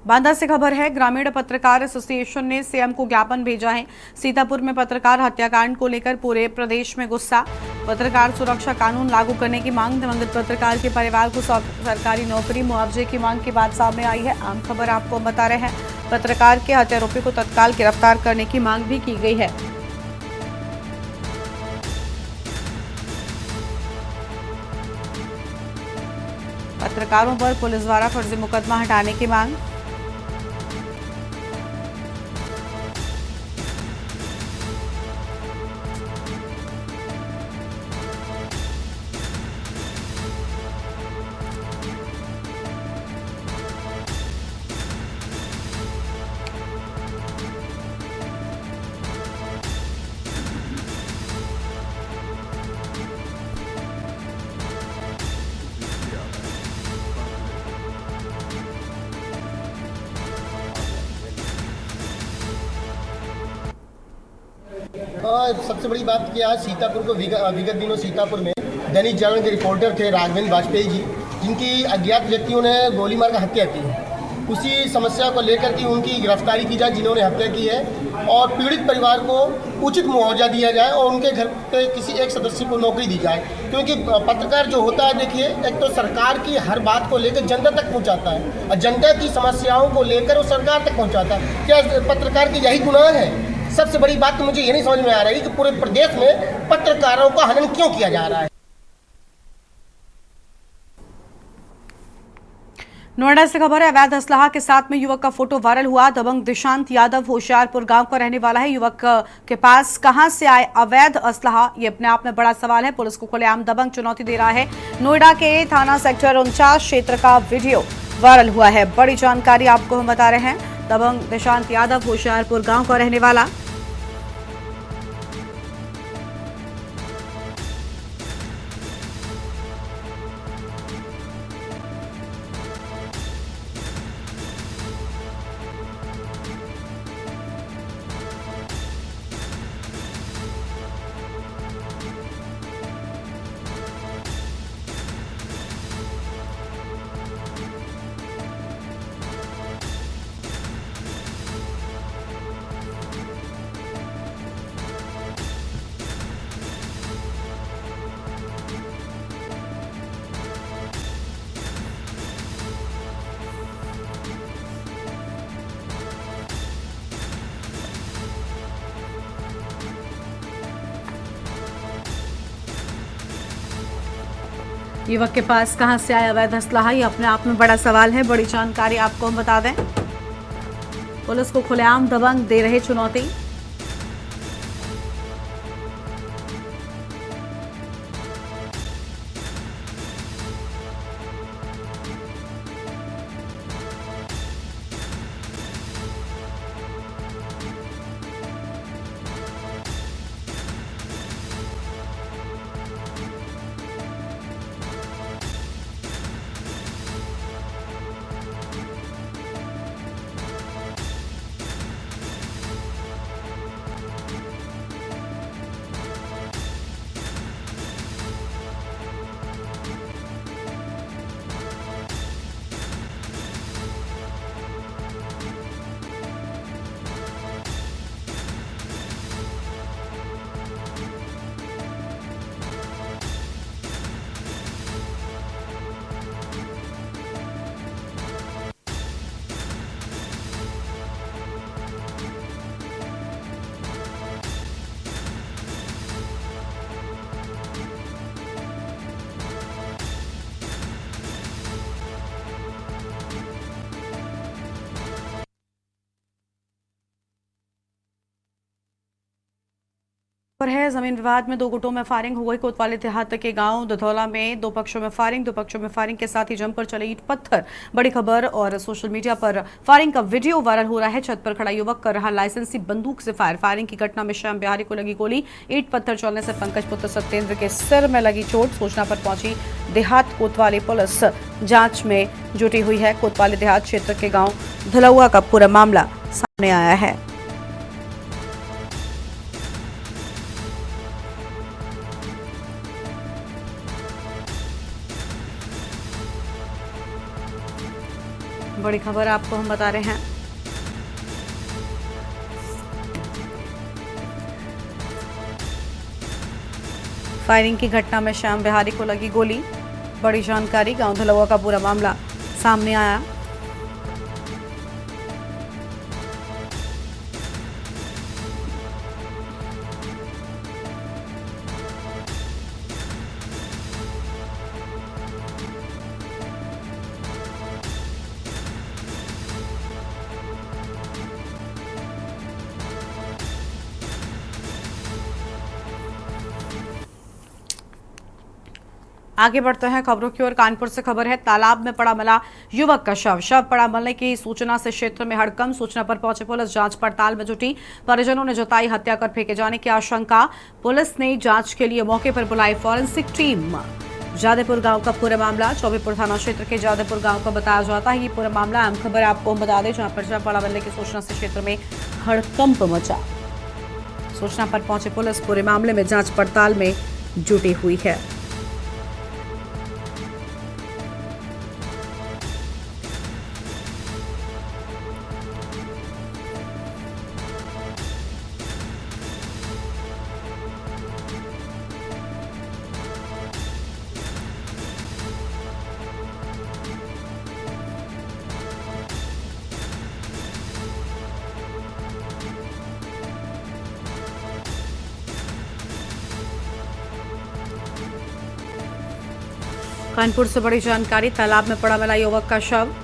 बांदा से खबर है, ग्रामीण पत्रकार एसोसिएशन ने सीएम को ज्ञापन भेजा है। सीतापुर में पत्रकार हत्याकांड को लेकर पूरे प्रदेश में गुस्सा। पत्रकार सुरक्षा कानून लागू करने की मांग। दिवंगत पत्रकार के परिवार को सरकारी नौकरी, मुआवजे की मांग की बात सामने आई है। आम खबर आपको बता रहे हैं, पत्रकार के हत्यारोपी को तत्काल गिरफ्तार करने की मांग भी की गई है। पत्रकारों पर पुलिस द्वारा फर्जी मुकदमा हटाने की मांग। सबसे बड़ी बात कि आज सीतापुर को विगत दिनों सीतापुर में दैनिक जागरण के रिपोर्टर थे राघवेंद्र वाजपेयी जी, जिनकी अज्ञात व्यक्तियों ने गोली मारकर हत्या की। उसी समस्या को लेकर के उनकी गिरफ्तारी की जाए जिन्होंने हत्या की है, और पीड़ित परिवार को उचित मुआवजा दिया जाए और उनके घर पे किसी एक सदस्य को नौकरी दी जाए। क्योंकि पत्रकार जो होता है, देखिए, एक तो सरकार की हर बात को लेकर जनता तक पहुंचाता है और जनता की समस्याओं को लेकर वो सरकार तक पहुंचाता है। क्या पत्रकार की यही गुनाह है? सबसे बड़ी बात तो मुझे ये नहीं समझ में आ रही कि पूरे प्रदेश में पत्रकारों का हनन क्यों किया जा रहा है। नोएडा से खबर है, अवैध असलाहा के साथ में युवक का फोटो वायरल हुआ। दबंग दिशांत यादव होशियारपुर गांव का रहने वाला है। युवक के पास कहां से आए अवैध असलाहा, ये अपने आप में बड़ा सवाल है। पुलिस को खुलेआम दबंग चुनौती दे रहा है। नोएडा के थाना सेक्टर 49 क्षेत्र का वीडियो वायरल हुआ है। बड़ी जानकारी आपको हम बता रहे हैं। दबंग दिशांत यादव होशियारपुर गांव का रहने वाला। युवक के पास कहां से आया अवैध असलाहा, ये अपने आप में बड़ा सवाल है। बड़ी जानकारी आपको हम बता दें, पुलिस को खुलेआम दबंग दे रहे चुनौती। पर है जमीन विवाद में 2 गुटों में फायरिंग हो गई। कोतवाली देहात के गांव दुधौला में 2 पक्षों में फायरिंग के साथ ही जमकर चले ईंट पत्थर। बड़ी खबर और सोशल मीडिया पर फायरिंग का वीडियो वायरल हो रहा है। छत पर खड़ा युवक कर रहा लाइसेंसी बंदूक से फायरिंग की घटना में श्याम बिहारी को लगी गोली। ईंट पत्थर चलने से पंकज पुत्र सत्येंद्र के सिर में लगी चोट। सूचना पर पहुंची देहात कोतवाली पुलिस जांच में जुटी हुई है। कोतवाली देहात क्षेत्र के गाँव धलौआ का पूरा मामला सामने आया है। बड़ी खबर आपको हम बता रहे हैं। फायरिंग की घटना में श्याम बिहारी को लगी गोली। बड़ी जानकारी, गांव धलौआ का पूरा मामला सामने आया। आगे बढ़ते हैं खबरों की ओर। कानपुर से खबर है, तालाब में पड़ा मिला युवक का शव पड़ा मिलने की सूचना से क्षेत्र में हड़कंप। सूचना पर पहुंचे पुलिस जांच पड़ताल में जुटी। परिजनों ने जताई हत्या कर फेंके जाने की आशंका। पुलिस ने जांच के लिए मौके पर बुलाई फॉरेंसिक टीम। जादेपुर गांव का पूरा मामला चौबेपुर थाना क्षेत्र के जादेपुर गांव का बताया जाता है। ये पूरा मामला अहम खबर आपको हम बता दें, जहां पर्चा पड़ा मिलने की सूचना से क्षेत्र में हड़कंप मचा। सूचना पर पहुंचे पुलिस पूरे मामले में जांच पड़ताल में जुटी हुई है। कानपुर से बड़ी जानकारी, तालाब में पड़ा मिला युवक का शव।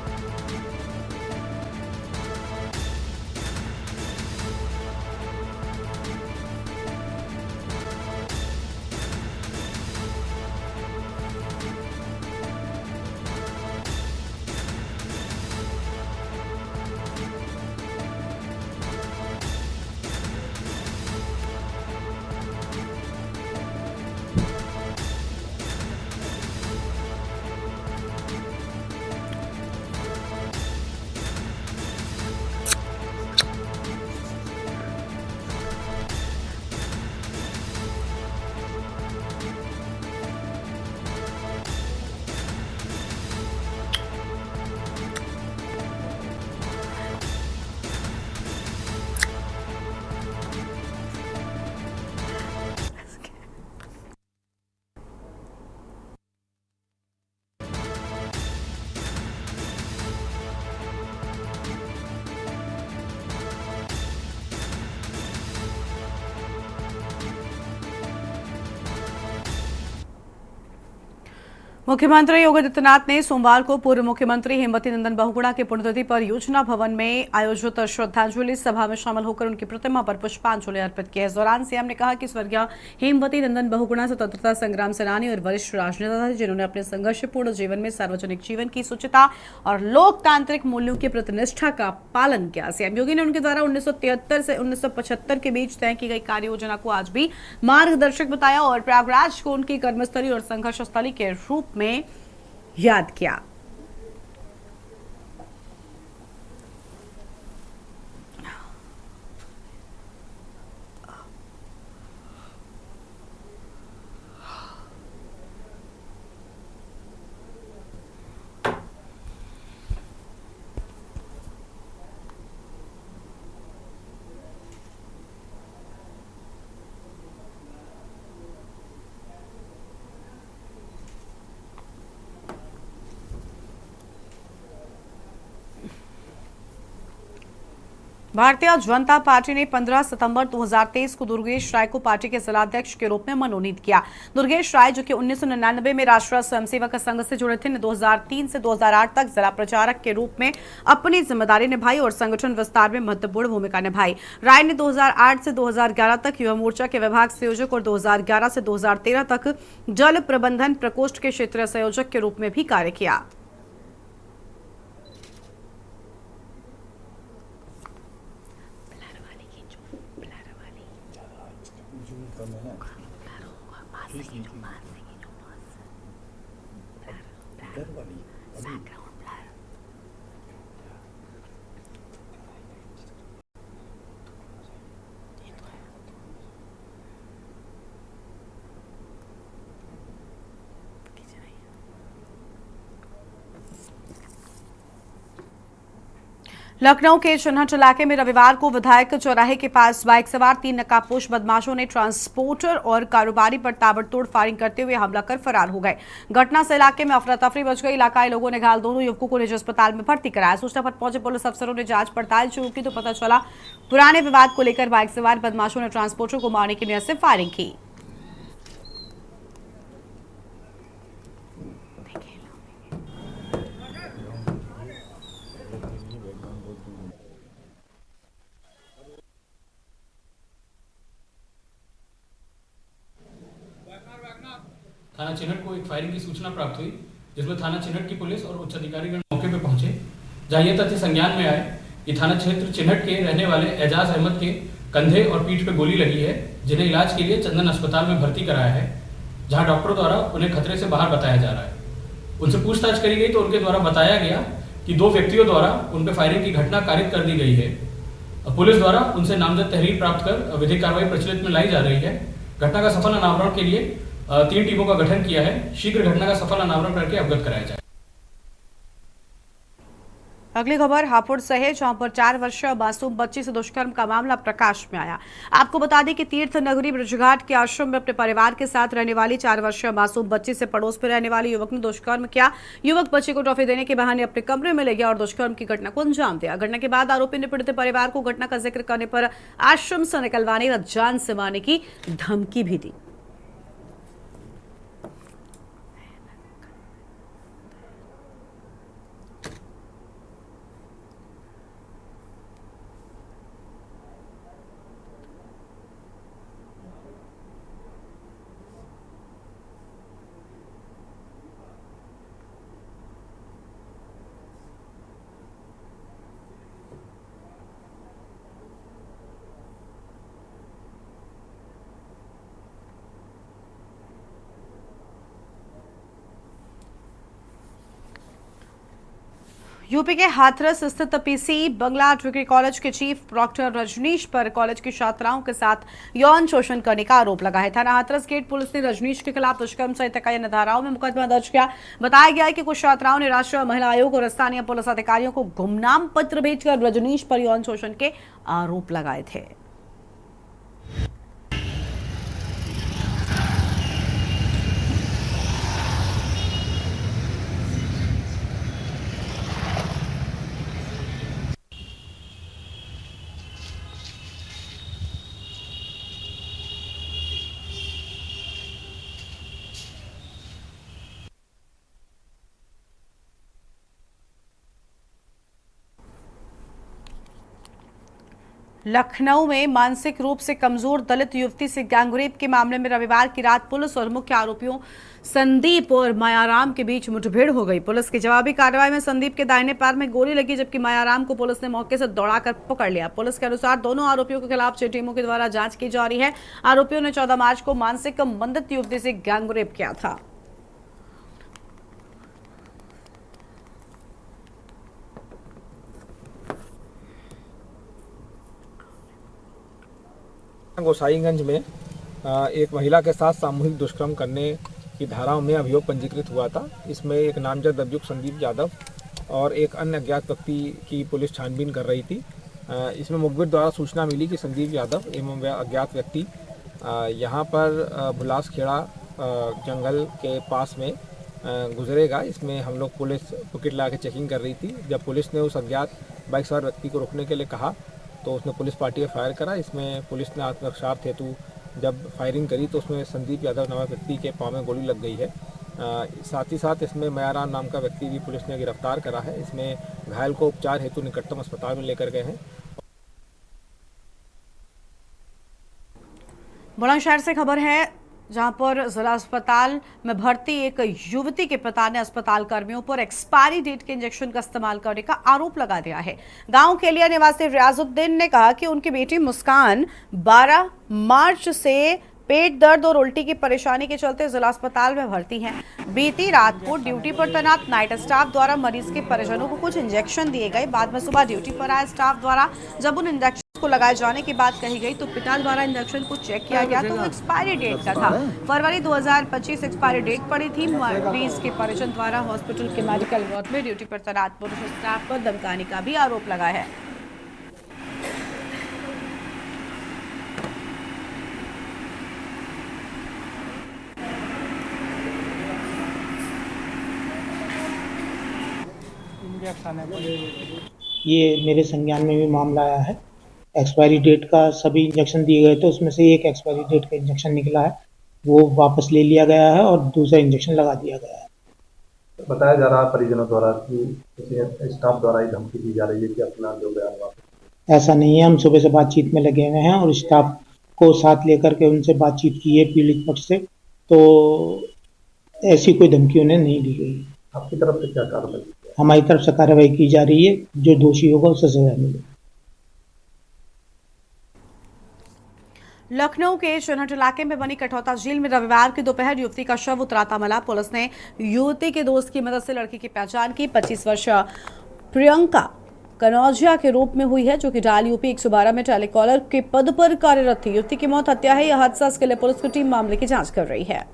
मुख्यमंत्री योगी आदित्यनाथ ने सोमवार को पूर्व मुख्यमंत्री हेमवती नंदन बहुगुणा की पुण्यतिथि पर योजना भवन में आयोजित श्रद्धांजलि सभा में शामिल होकर उनकी प्रतिमा पर पुष्पांजलि अर्पित की। इस दौरान सीएम ने कहा कि स्वर्गीय हेमवती नंदन बहुगुणा स्वतंत्रता संग्राम सेनानी और वरिष्ठ राजनेता थे, जिन्होंने अपने संघर्षपूर्ण जीवन में सार्वजनिक जीवन की शुचिता और लोकतांत्रिक मूल्यों की प्रतिनिष्ठा का पालन किया। सीएम योगी ने उनके द्वारा 1973 से 1975 के बीच तय की गई कार्य योजना को आज भी मार्गदर्शक बताया और प्रयागराज को उनकी कर्मस्थली और संघर्ष स्थली के रूप में याद किया। भारतीय जनता पार्टी ने 15 सितंबर 2023 को दुर्गेश राय को पार्टी के जिलाध्यक्ष के रूप में मनोनीत किया। दुर्गेश राय, जो कि 1999 में राष्ट्रीय स्वयंसेवक संघ से जुड़े थे, 2003 से 2008 तक जिला प्रचारक के रूप में अपनी जिम्मेदारी निभाई और संगठन विस्तार में महत्वपूर्ण भूमिका निभाई। राय ने 2008 से 2011 तक युवा मोर्चा के विभाग संयोजक और 2011 से 2013 तक जल प्रबंधन प्रकोष्ठ के क्षेत्रीय संयोजक के रूप में भी कार्य किया। लखनऊ के चिन्हट इलाके में रविवार को विधायक चौराहे के पास बाइक सवार 3 नकाबपोश बदमाशों ने ट्रांसपोर्टर और कारोबारी पर ताबड़तोड़ फायरिंग करते हुए हमला कर फरार हो गए। घटना से इलाके में अफरा तफरी मच गई। इलाकाई लोगों ने घायल दोनों युवकों को निजी अस्पताल में भर्ती कराया। सूचना पर पहुंचे पुलिस अफसरों ने जांच पड़ताल शुरू की तो पता चला पुराने विवाद को लेकर बाइक सवार बदमाशों ने ट्रांसपोर्टर को मारने की नीयत से फायरिंग की। थाना चिन्हट को एक फायरिंग की सूचना प्राप्त हुई, जिसमें थाना चिन्हट की पुलिस और उच्च अधिकारीगण मौके पर पहुंचे, जहां यह तथ्य संज्ञान में आए कि थाना क्षेत्र चिन्हट के रहने वाले एजाज अहमद के कंधे और पीठ पर गोली लगी है, जिन्हें इलाज के लिए चंदन अस्पताल में भर्ती कराया है, जहां डॉक्टरों द्वारा उन्हें खतरे से बाहर बताया जा रहा है। उनसे पूछताछ करी गई तो उनके द्वारा बताया गया कि 2 व्यक्तियों द्वारा उन पर फायरिंग की घटना कारित कर दी गई है। पुलिस द्वारा उनसे नामजद तहरीर प्राप्त कर विधिक कार्रवाई प्रचलित में लाई जा रही है। घटना का सफल अनावरण के लिए 3 टीमों का गठन किया है। शीघ्र घटना का सफल अनावरण करके अवगत कराया जाए। अगली खबर हापुड़ से है, जहां पर 4 वर्षीय मासूम बच्ची से दुष्कर्म का मामला प्रकाश में आया। आपको बता दें कि तीर्थ नगरी ब्रजघाट के आश्रम में अपने परिवार के साथ रहने वाली 4 वर्षीय मासूम बच्ची से पड़ोस में रहने वाले युवक ने दुष्कर्म किया। युवक बच्ची को टॉफी देने के बहाने अपने कमरे में ले गया और दुष्कर्म की घटना को अंजाम दिया। घटना के बाद आरोपी ने पीड़ित परिवार को घटना का जिक्र करने पर आश्रम से निकलवाने और जान से मारने की धमकी भी दी। यूपी के हाथरस स्थित पीसी बंगला डिग्री कॉलेज के चीफ प्रॉक्टर रजनीश पर कॉलेज की छात्राओं के साथ यौन शोषण करने का आरोप लगा है। थाना हाथरस गेट पुलिस ने रजनीश के खिलाफ दुष्कर्म सहित कई धाराओं में मुकदमा दर्ज किया। बताया गया है कि कुछ छात्राओं ने राष्ट्रीय महिला आयोग और स्थानीय पुलिस अधिकारियों को गुमनाम पत्र भेजकर रजनीश पर यौन शोषण के आरोप लगाए थे। लखनऊ में मानसिक रूप से कमजोर दलित युवती से गैंगरेप के मामले में रविवार की रात पुलिस और मुख्य आरोपियों संदीप और मायाराम के बीच मुठभेड़ हो गई। पुलिस की जवाबी कार्रवाई में संदीप के दाहिने पैर में गोली लगी, जबकि मायाराम को पुलिस ने मौके से दौड़ाकर पकड़ लिया। पुलिस के अनुसार दोनों आरोपियों के खिलाफ 6 टीमों के द्वारा जांच की जा रही है। आरोपियों ने 14 मार्च को मानसिक मंदित युवती से गैंगरेप किया था। गोसाईगंज में एक महिला के साथ सामूहिक दुष्कर्म करने की धाराओं में अभियोग पंजीकृत हुआ था। इसमें एक नामजद अभियुक्त संदीप यादव और एक अन्य अज्ञात व्यक्ति की पुलिस छानबीन कर रही थी। इसमें मुखबिर द्वारा सूचना मिली कि संदीप यादव एवं अज्ञात व्यक्ति यहां पर भुलास खेड़ा जंगल के पास में गुजरेगा। इसमें हम लोग पुलिस पुकिट ला के चेकिंग कर रही थी। जब पुलिस ने उस अज्ञात बाइक सवार व्यक्ति को रोकने के लिए कहा तो उसने पुलिस पार्टी पर फायर करा। इसमें पुलिस ने आत्मरक्षार्थ हेतु जब फायरिंग करी तो उसमें संदीप यादव नामक व्यक्ति के पाँव में गोली लग गई है। साथ ही साथ इसमें मयाराम नाम का व्यक्ति भी पुलिस ने गिरफ्तार करा है। इसमें घायल को उपचार हेतु निकटतम अस्पताल में लेकर गए हैं। बुलंदशहर से खबर है, जहां पर जिला अस्पताल में भर्ती एक युवती के पिता ने अस्पताल कर्मियों पर एक्सपायरी डेट के इंजेक्शन का इस्तेमाल करने का आरोप लगा दिया है। गांव केलिया निवासी रियाजुद्दीन ने कहा कि उनकी बेटी मुस्कान 12 मार्च से पेट दर्द और उल्टी की परेशानी के चलते जिला अस्पताल में भर्ती हैं। बीती रात को ड्यूटी पर तैनात नाइट स्टाफ द्वारा मरीज के परिजनों को कुछ इंजेक्शन दिए गए। बाद में सुबह ड्यूटी पर आए स्टाफ द्वारा जब उन इंजेक्शन को लगाए जाने की बात कही गई तो पिता द्वारा इंजेक्शन को चेक किया गया तो वो एक्सपायरी डेट का था। फरवरी 2025 एक्सपायरी डेट पड़ी थी। मरीज के परिजन द्वारा हॉस्पिटल के मेडिकल वार्ड में ड्यूटी पर तैनात पुरुष स्टाफ पर धमकाने का भी आरोप लगा है। ये मेरे संज्ञान में भी मामला आया है। एक्सपायरी डेट का सभी इंजेक्शन दिए गए थे, उसमें से एक एक्सपायरी डेट का इंजेक्शन निकला है, वो वापस ले लिया गया है और दूसरा इंजेक्शन लगा दिया गया है। बताया जा रहा है परिजनों द्वारा कि स्टाफ द्वारा ही धमकी दी जा रही है कि अपना जो बयान वापस। ऐसा नहीं है, हम सुबह से बातचीत में लगे हुए हैं और स्टाफ को साथ लेकर के उनसे बातचीत की है पीड़ित पक्ष से, तो ऐसी कोई धमकी उन्हें नहीं दी गई। आपकी तरफ से क्या कार्रवाई? हमारी तरफ से कार्रवाई की जा रही है, जो दोषी होगा उसे सजा मिलेगी। लखनऊ के चिन्हट इलाके में बनी कठौता झील में रविवार की दोपहर युवती का शव उतराता मिला। पुलिस ने युवती के दोस्त की मदद से लड़की की पहचान की। 25 वर्षीय प्रियंका कनौजिया के रूप में हुई है, जो कि डाल यूपी 112 में टेलीकॉलर के पद पर कार्यरत थी। युवती की मौत हत्या है या हादसा, इसके लिए पुलिस की टीम मामले की जांच कर रही है।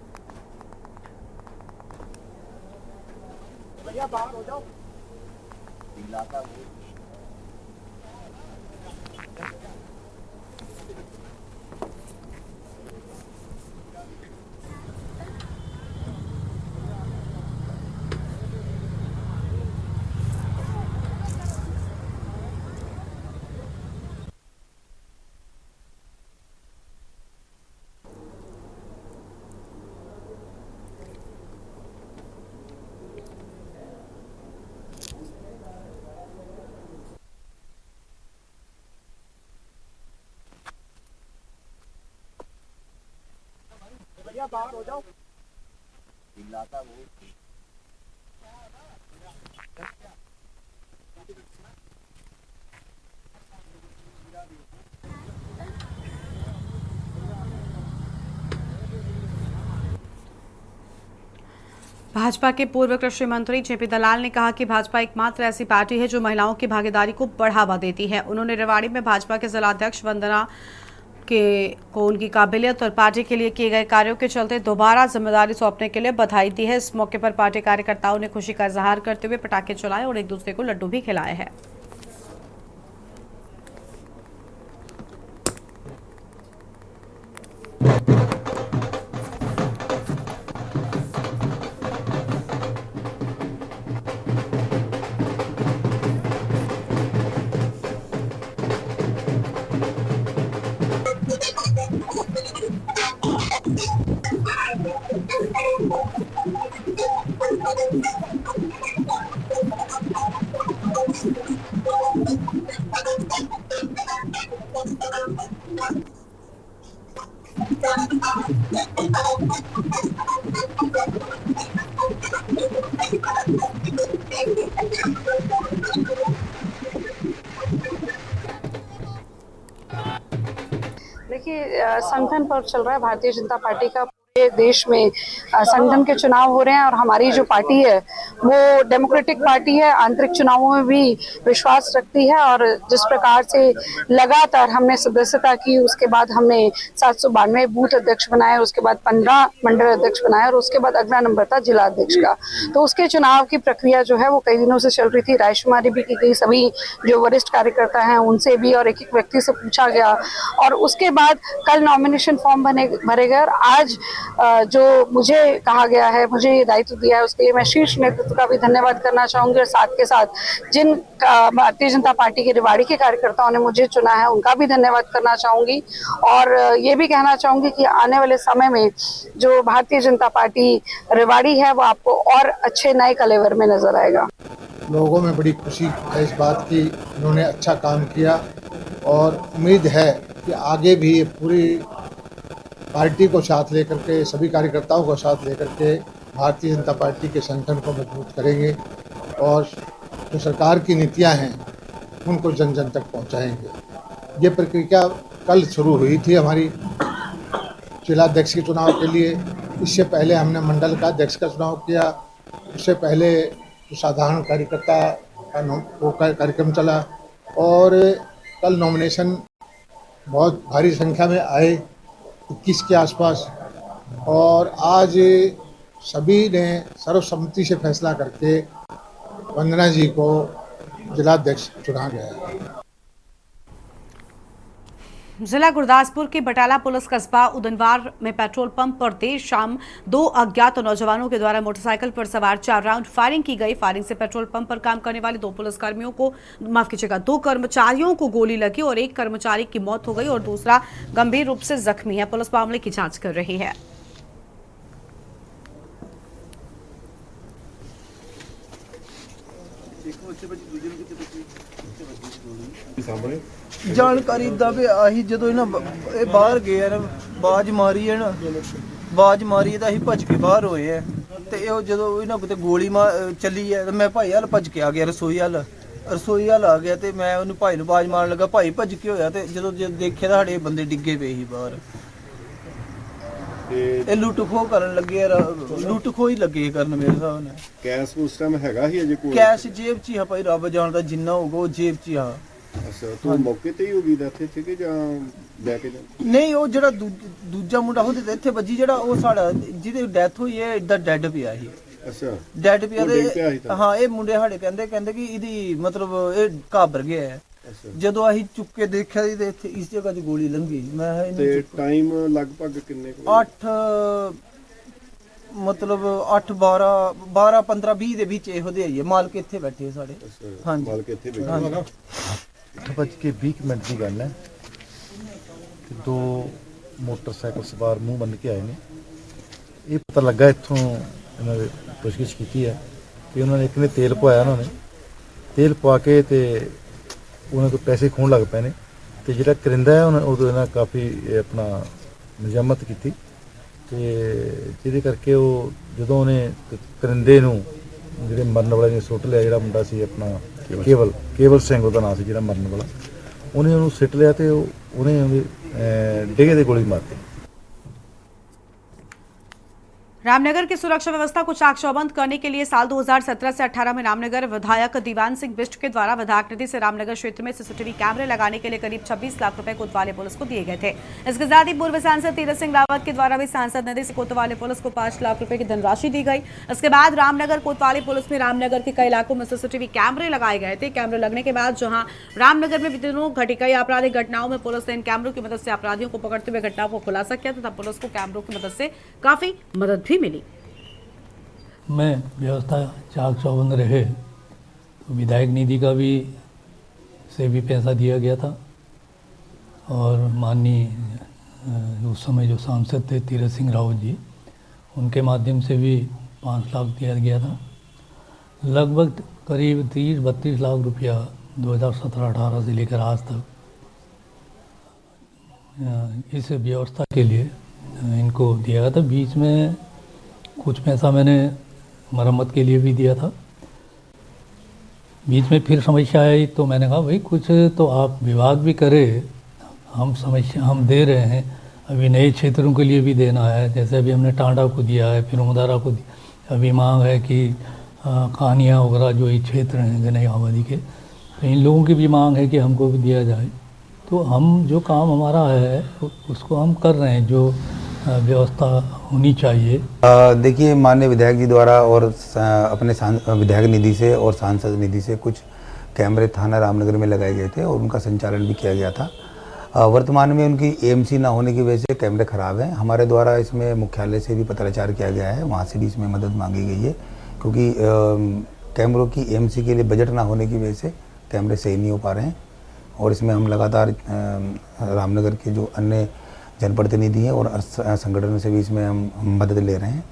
बाहर हो जाओ। भाजपा के पूर्व कृषि मंत्री जेपी दलाल ने कहा कि भाजपा एकमात्र ऐसी पार्टी है जो महिलाओं की भागीदारी को बढ़ावा देती है। उन्होंने रेवाड़ी में भाजपा के जिलाध्यक्ष वंदना को उनकी काबिलियत और पार्टी के लिए किए गए कार्यों के चलते दोबारा जिम्मेदारी सौंपने के लिए बधाई दी है। इस मौके पर पार्टी कार्यकर्ताओं ने खुशी का इजहार करते हुए पटाखे चलाए और एक दूसरे को लड्डू भी खिलाए हैं। देखिए, संगठन पर्व चल रहा है भारतीय जनता पार्टी का। पूरे देश में संगठन के चुनाव हो रहे हैं और हमारी जो पार्टी है वो डेमोक्रेटिक पार्टी है, आंतरिक चुनावों में भी विश्वास रखती है। और जिस प्रकार से लगातार हमने सदस्यता की, उसके बाद हमने 792 बूथ अध्यक्ष बनाए, उसके बाद 15 मंडल अध्यक्ष बनाए और उसके बाद अगला नंबर था जिला अध्यक्ष का। तो उसके चुनाव की प्रक्रिया जो है वो कई दिनों से चल रही थी। रायशुमारी भी की गई, सभी जो वरिष्ठ कार्यकर्ता हैं उनसे भी और एक एक व्यक्ति से पूछा गया और उसके बाद कल नॉमिनेशन फॉर्म भरे गए और आज जो मुझे कहा गया है, मुझे ये दायित्व दिया है, उसके लिए मैं शीर्ष नेतृत्व का भी धन्यवाद करना चाहूँगी और साथ के साथ जिन भारतीय जनता पार्टी के रेवाड़ी के कार्यकर्ताओं ने मुझे चुना है उनका भी धन्यवाद करना चाहूँगी। और ये भी कहना चाहूँगी कि आने वाले समय में जो भारतीय जनता पार्टी रेवाड़ी है वो आपको और अच्छे नए कलेवर में नजर आएगा। लोगों में बड़ी खुशी है इस बात की, इन्होंने अच्छा काम किया और उम्मीद है कि आगे भी ये पूरी पार्टी को साथ लेकर के, सभी कार्यकर्ताओं को साथ लेकर के भारतीय जनता पार्टी के संगठन को मजबूत करेंगे और जो सरकार की नीतियां हैं उनको जन जन तक पहुंचाएंगे। ये प्रक्रिया कल शुरू हुई थी हमारी जिलाध्यक्ष के चुनाव के लिए। इससे पहले हमने मंडल का अध्यक्ष का चुनाव किया, उससे पहले जो साधारण कार्यकर्ता का वो कार्यक्रम चला और कल नॉमिनेशन बहुत भारी संख्या में आए, 21 के आसपास, और आज सभी ने सर्वसम्मति से फैसला करके वंदना जी को जिलाध्यक्ष चुना गया है। जिला गुरदासपुर के बटाला पुलिस कस्बा उदनवार में पेट्रोल पंप पर देर शाम 2 अज्ञात नौजवानों के द्वारा मोटरसाइकिल पर सवार 4 राउंड फायरिंग की गई। फायरिंग से पेट्रोल पंप पर काम करने वाले 2 पुलिसकर्मियों को दो कर्मचारियों को गोली लगी और एक कर्मचारी की मौत हो गई और दूसरा गंभीर रूप से जख्मी है। पुलिस मामले की जांच कर रही है। जानकारी दबे आही जो बाहर गए ना, बाज मारी है ना, बाज मारी तो अं भज के बाहर होए है तो जो कितने गोली चली है तो मैं भाई हल भज के आ गया, रसोई हल आ गया तो मैं उन्होंने भाई नूं बाज मारन लगा, भाई भज के होया तो जो देखे तो साढ़े बंदे डिगे पे ही बाहर। ये लुट खो करन लगे, लुट खो ही लगे करन मेरे हिसाब नाल। कैश उस टाइम हैगा ही अजे कोल? कैश जेब च ही है भाई, रब जानदा जिन्ना होगा वो जेब च ही है। अच्छा, तो मौके ते ही होगी डेथ इत्थे कि जां बैक जा? नहीं, वो जेड़ा दूजा मुंडा होंदे ते इत्थे बजी, जेड़ा वो साडा जिहदी डेथ हुई है इधर डेड पिया ही। अच्छा, डेड पिया ते हां ये मुंडे साडे कहंदे कि इदी मतलब ये घाबर गया है। ਜਦੋਂ ਅਸੀਂ ਚੁੱਕ ਕੇ ਦੇਖਿਆ ਤੇ ਇੱਥੇ ਇਸ ਜਗ੍ਹਾ ਤੇ ਗੋਲੀ ਲੰਘੀ। ਮੈਂ ਤੇ ਟਾਈਮ ਲਗਭਗ ਕਿੰਨੇ ਕੁ? 8 ਮਤਲਬ 8 12 15 20 ਦੇ ਵਿੱਚ ਇਹੋ ਦੇ ਆਈਏ। ਮਾਲਕ ਇੱਥੇ ਬੈਠੇ ਸਾਡੇ। ਹਾਂਜੀ, ਮਾਲਕ ਇੱਥੇ ਬੈਠੇ। 8:20 ਮਿੰਟ ਦੀ ਗੱਲ ਹੈ ਕਿ 2 ਮੋਟਰਸਾਈਕਲ ਸਵਾਰ ਮੂੰਹ ਬੰਨ ਕੇ ਆਏ ਨੇ। ਇਹ ਪਤਾ ਲੱਗਾ ਇੱਥੋਂ ਇਹਨਾਂ ਨੇ ਪੁੱਛਗਿੱਛ ਕੀਤੀ ਹੈ ਕਿ ਉਹਨਾਂ ਨੇ ਇੱਕ ਨੇ ਤੇਲ ਪਵਾਇਆ, ਉਹਨਾਂ ਨੇ ਤੇਲ ਪਵਾ ਕੇ ਤੇ ਉਹਨਾਂ ਤੋਂ ਪੈਸੇ ਖੋਣ ਲੱਗ ਪਏ ਨੇ ਤੇ ਜਿਹੜਾ ਕਰਿੰਦਾ ਹੈ ਉਹਦੇ ਨਾਲ ਕਾਫੀ ਆਪਣਾ ਮਜ਼ਾਮਤ ਕੀਤੀ ਤੇ ਜਿਹਦੇ ਕਰਕੇ ਉਹ ਜਦੋਂ ਉਹਨੇ ਕਰਿੰਦੇ ਨੂੰ ਜਿਹੜੇ ਮਰਨ ਵਾਲੇ ਨੇ ਸੁੱਟ ਲਿਆ, ਜਿਹੜਾ ਮੁੰਡਾ ਸੀ ਆਪਣਾ ਕੇਵਲ ਸਿੰਘ ਉਹਦਾ ਨਾਂ ਸੀ ਜਿਹੜਾ ਮਰਨ ਵਾਲਾ, ਉਹਨੇ ਉਹਨੂੰ ਸਿੱਟ ਲਿਆ ਤੇ ਉਹਨੇ ਉਹਦੇ ਡੇਗੇ ਤੇ ਗੋਲੀ ਮਾਰਤੀ। रामनगर की सुरक्षा व्यवस्था को चाक चौबंद करने के लिए साल 2017 से 18 में रामनगर विधायक दीवान सिंह बिष्ट के द्वारा विधायक निधि से रामनगर क्षेत्र में सीसीटीवी कैमरे लगाने के लिए करीब 26 लाख रुपए कोतवाली पुलिस को दिए गए थे। इसके साथ ही पूर्व सांसद तीरथ सिंह रावत के द्वारा भी सांसद निधि से कोतवाली पुलिस को 5 लाख रुपए की धनराशि दी गई। इसके बाद रामनगर कोतवाली पुलिस में रामनगर के कई इलाकों में सीसीटीवी कैमरे लगाए गए थे। कैमरे लगने के बाद जहां रामनगर में दिनों घटी कई आपराधिक घटनाओं में पुलिस ने इन कैमरों की मदद से अपराधियों को पकड़ते हुए घटनाओं को खुलासा किया तथा पुलिस को कैमरों की मदद से काफी मदद भी मिली। में व्यवस्था चाक चौबंद रहे, विधायक निधि का भी से भी पैसा दिया गया था और माननीय उस समय जो सांसद थे तीरथ सिंह रावत जी, उनके माध्यम से भी 5 लाख दिया गया था। लगभग करीब 30-32 लाख रुपया 2017-18 से लेकर आज तक इस व्यवस्था के लिए इनको दिया गया था। बीच में कुछ पैसा मैंने मरम्मत के लिए भी दिया था। बीच में फिर समस्या आई तो मैंने कहा भाई कुछ तो आप विभाग भी करे, हम दे रहे हैं, अभी नए क्षेत्रों के लिए भी देना है, जैसे अभी हमने टांडा को दिया है, फिर उमदारा को दिया। अभी मांग है कि कानिया वगैरह जो ये क्षेत्र हैं नई आबादी के, तो इन लोगों की भी मांग है कि हमको भी दिया जाए। तो हम जो काम हमारा है उसको हम कर रहे हैं, जो व्यवस्था होनी चाहिए। देखिए, माननीय विधायक जी द्वारा और अपने विधायक निधि से और सांसद निधि से कुछ कैमरे थाना रामनगर में लगाए गए थे और उनका संचालन भी किया गया था। वर्तमान में उनकी एएमसी ना होने की वजह से कैमरे ख़राब हैं। हमारे द्वारा इसमें मुख्यालय से भी पत्राचार किया गया है, वहाँ से भी इसमें मदद मांगी गई है, क्योंकि कैमरों की एएमसी के लिए बजट ना होने की वजह से कैमरे सही नहीं हो पा रहे हैं। और इसमें हम लगातार रामनगर के जो अन्य जनप्रतिनिधि हैं और संगठनों से भी इसमें हम मदद ले रहे हैं।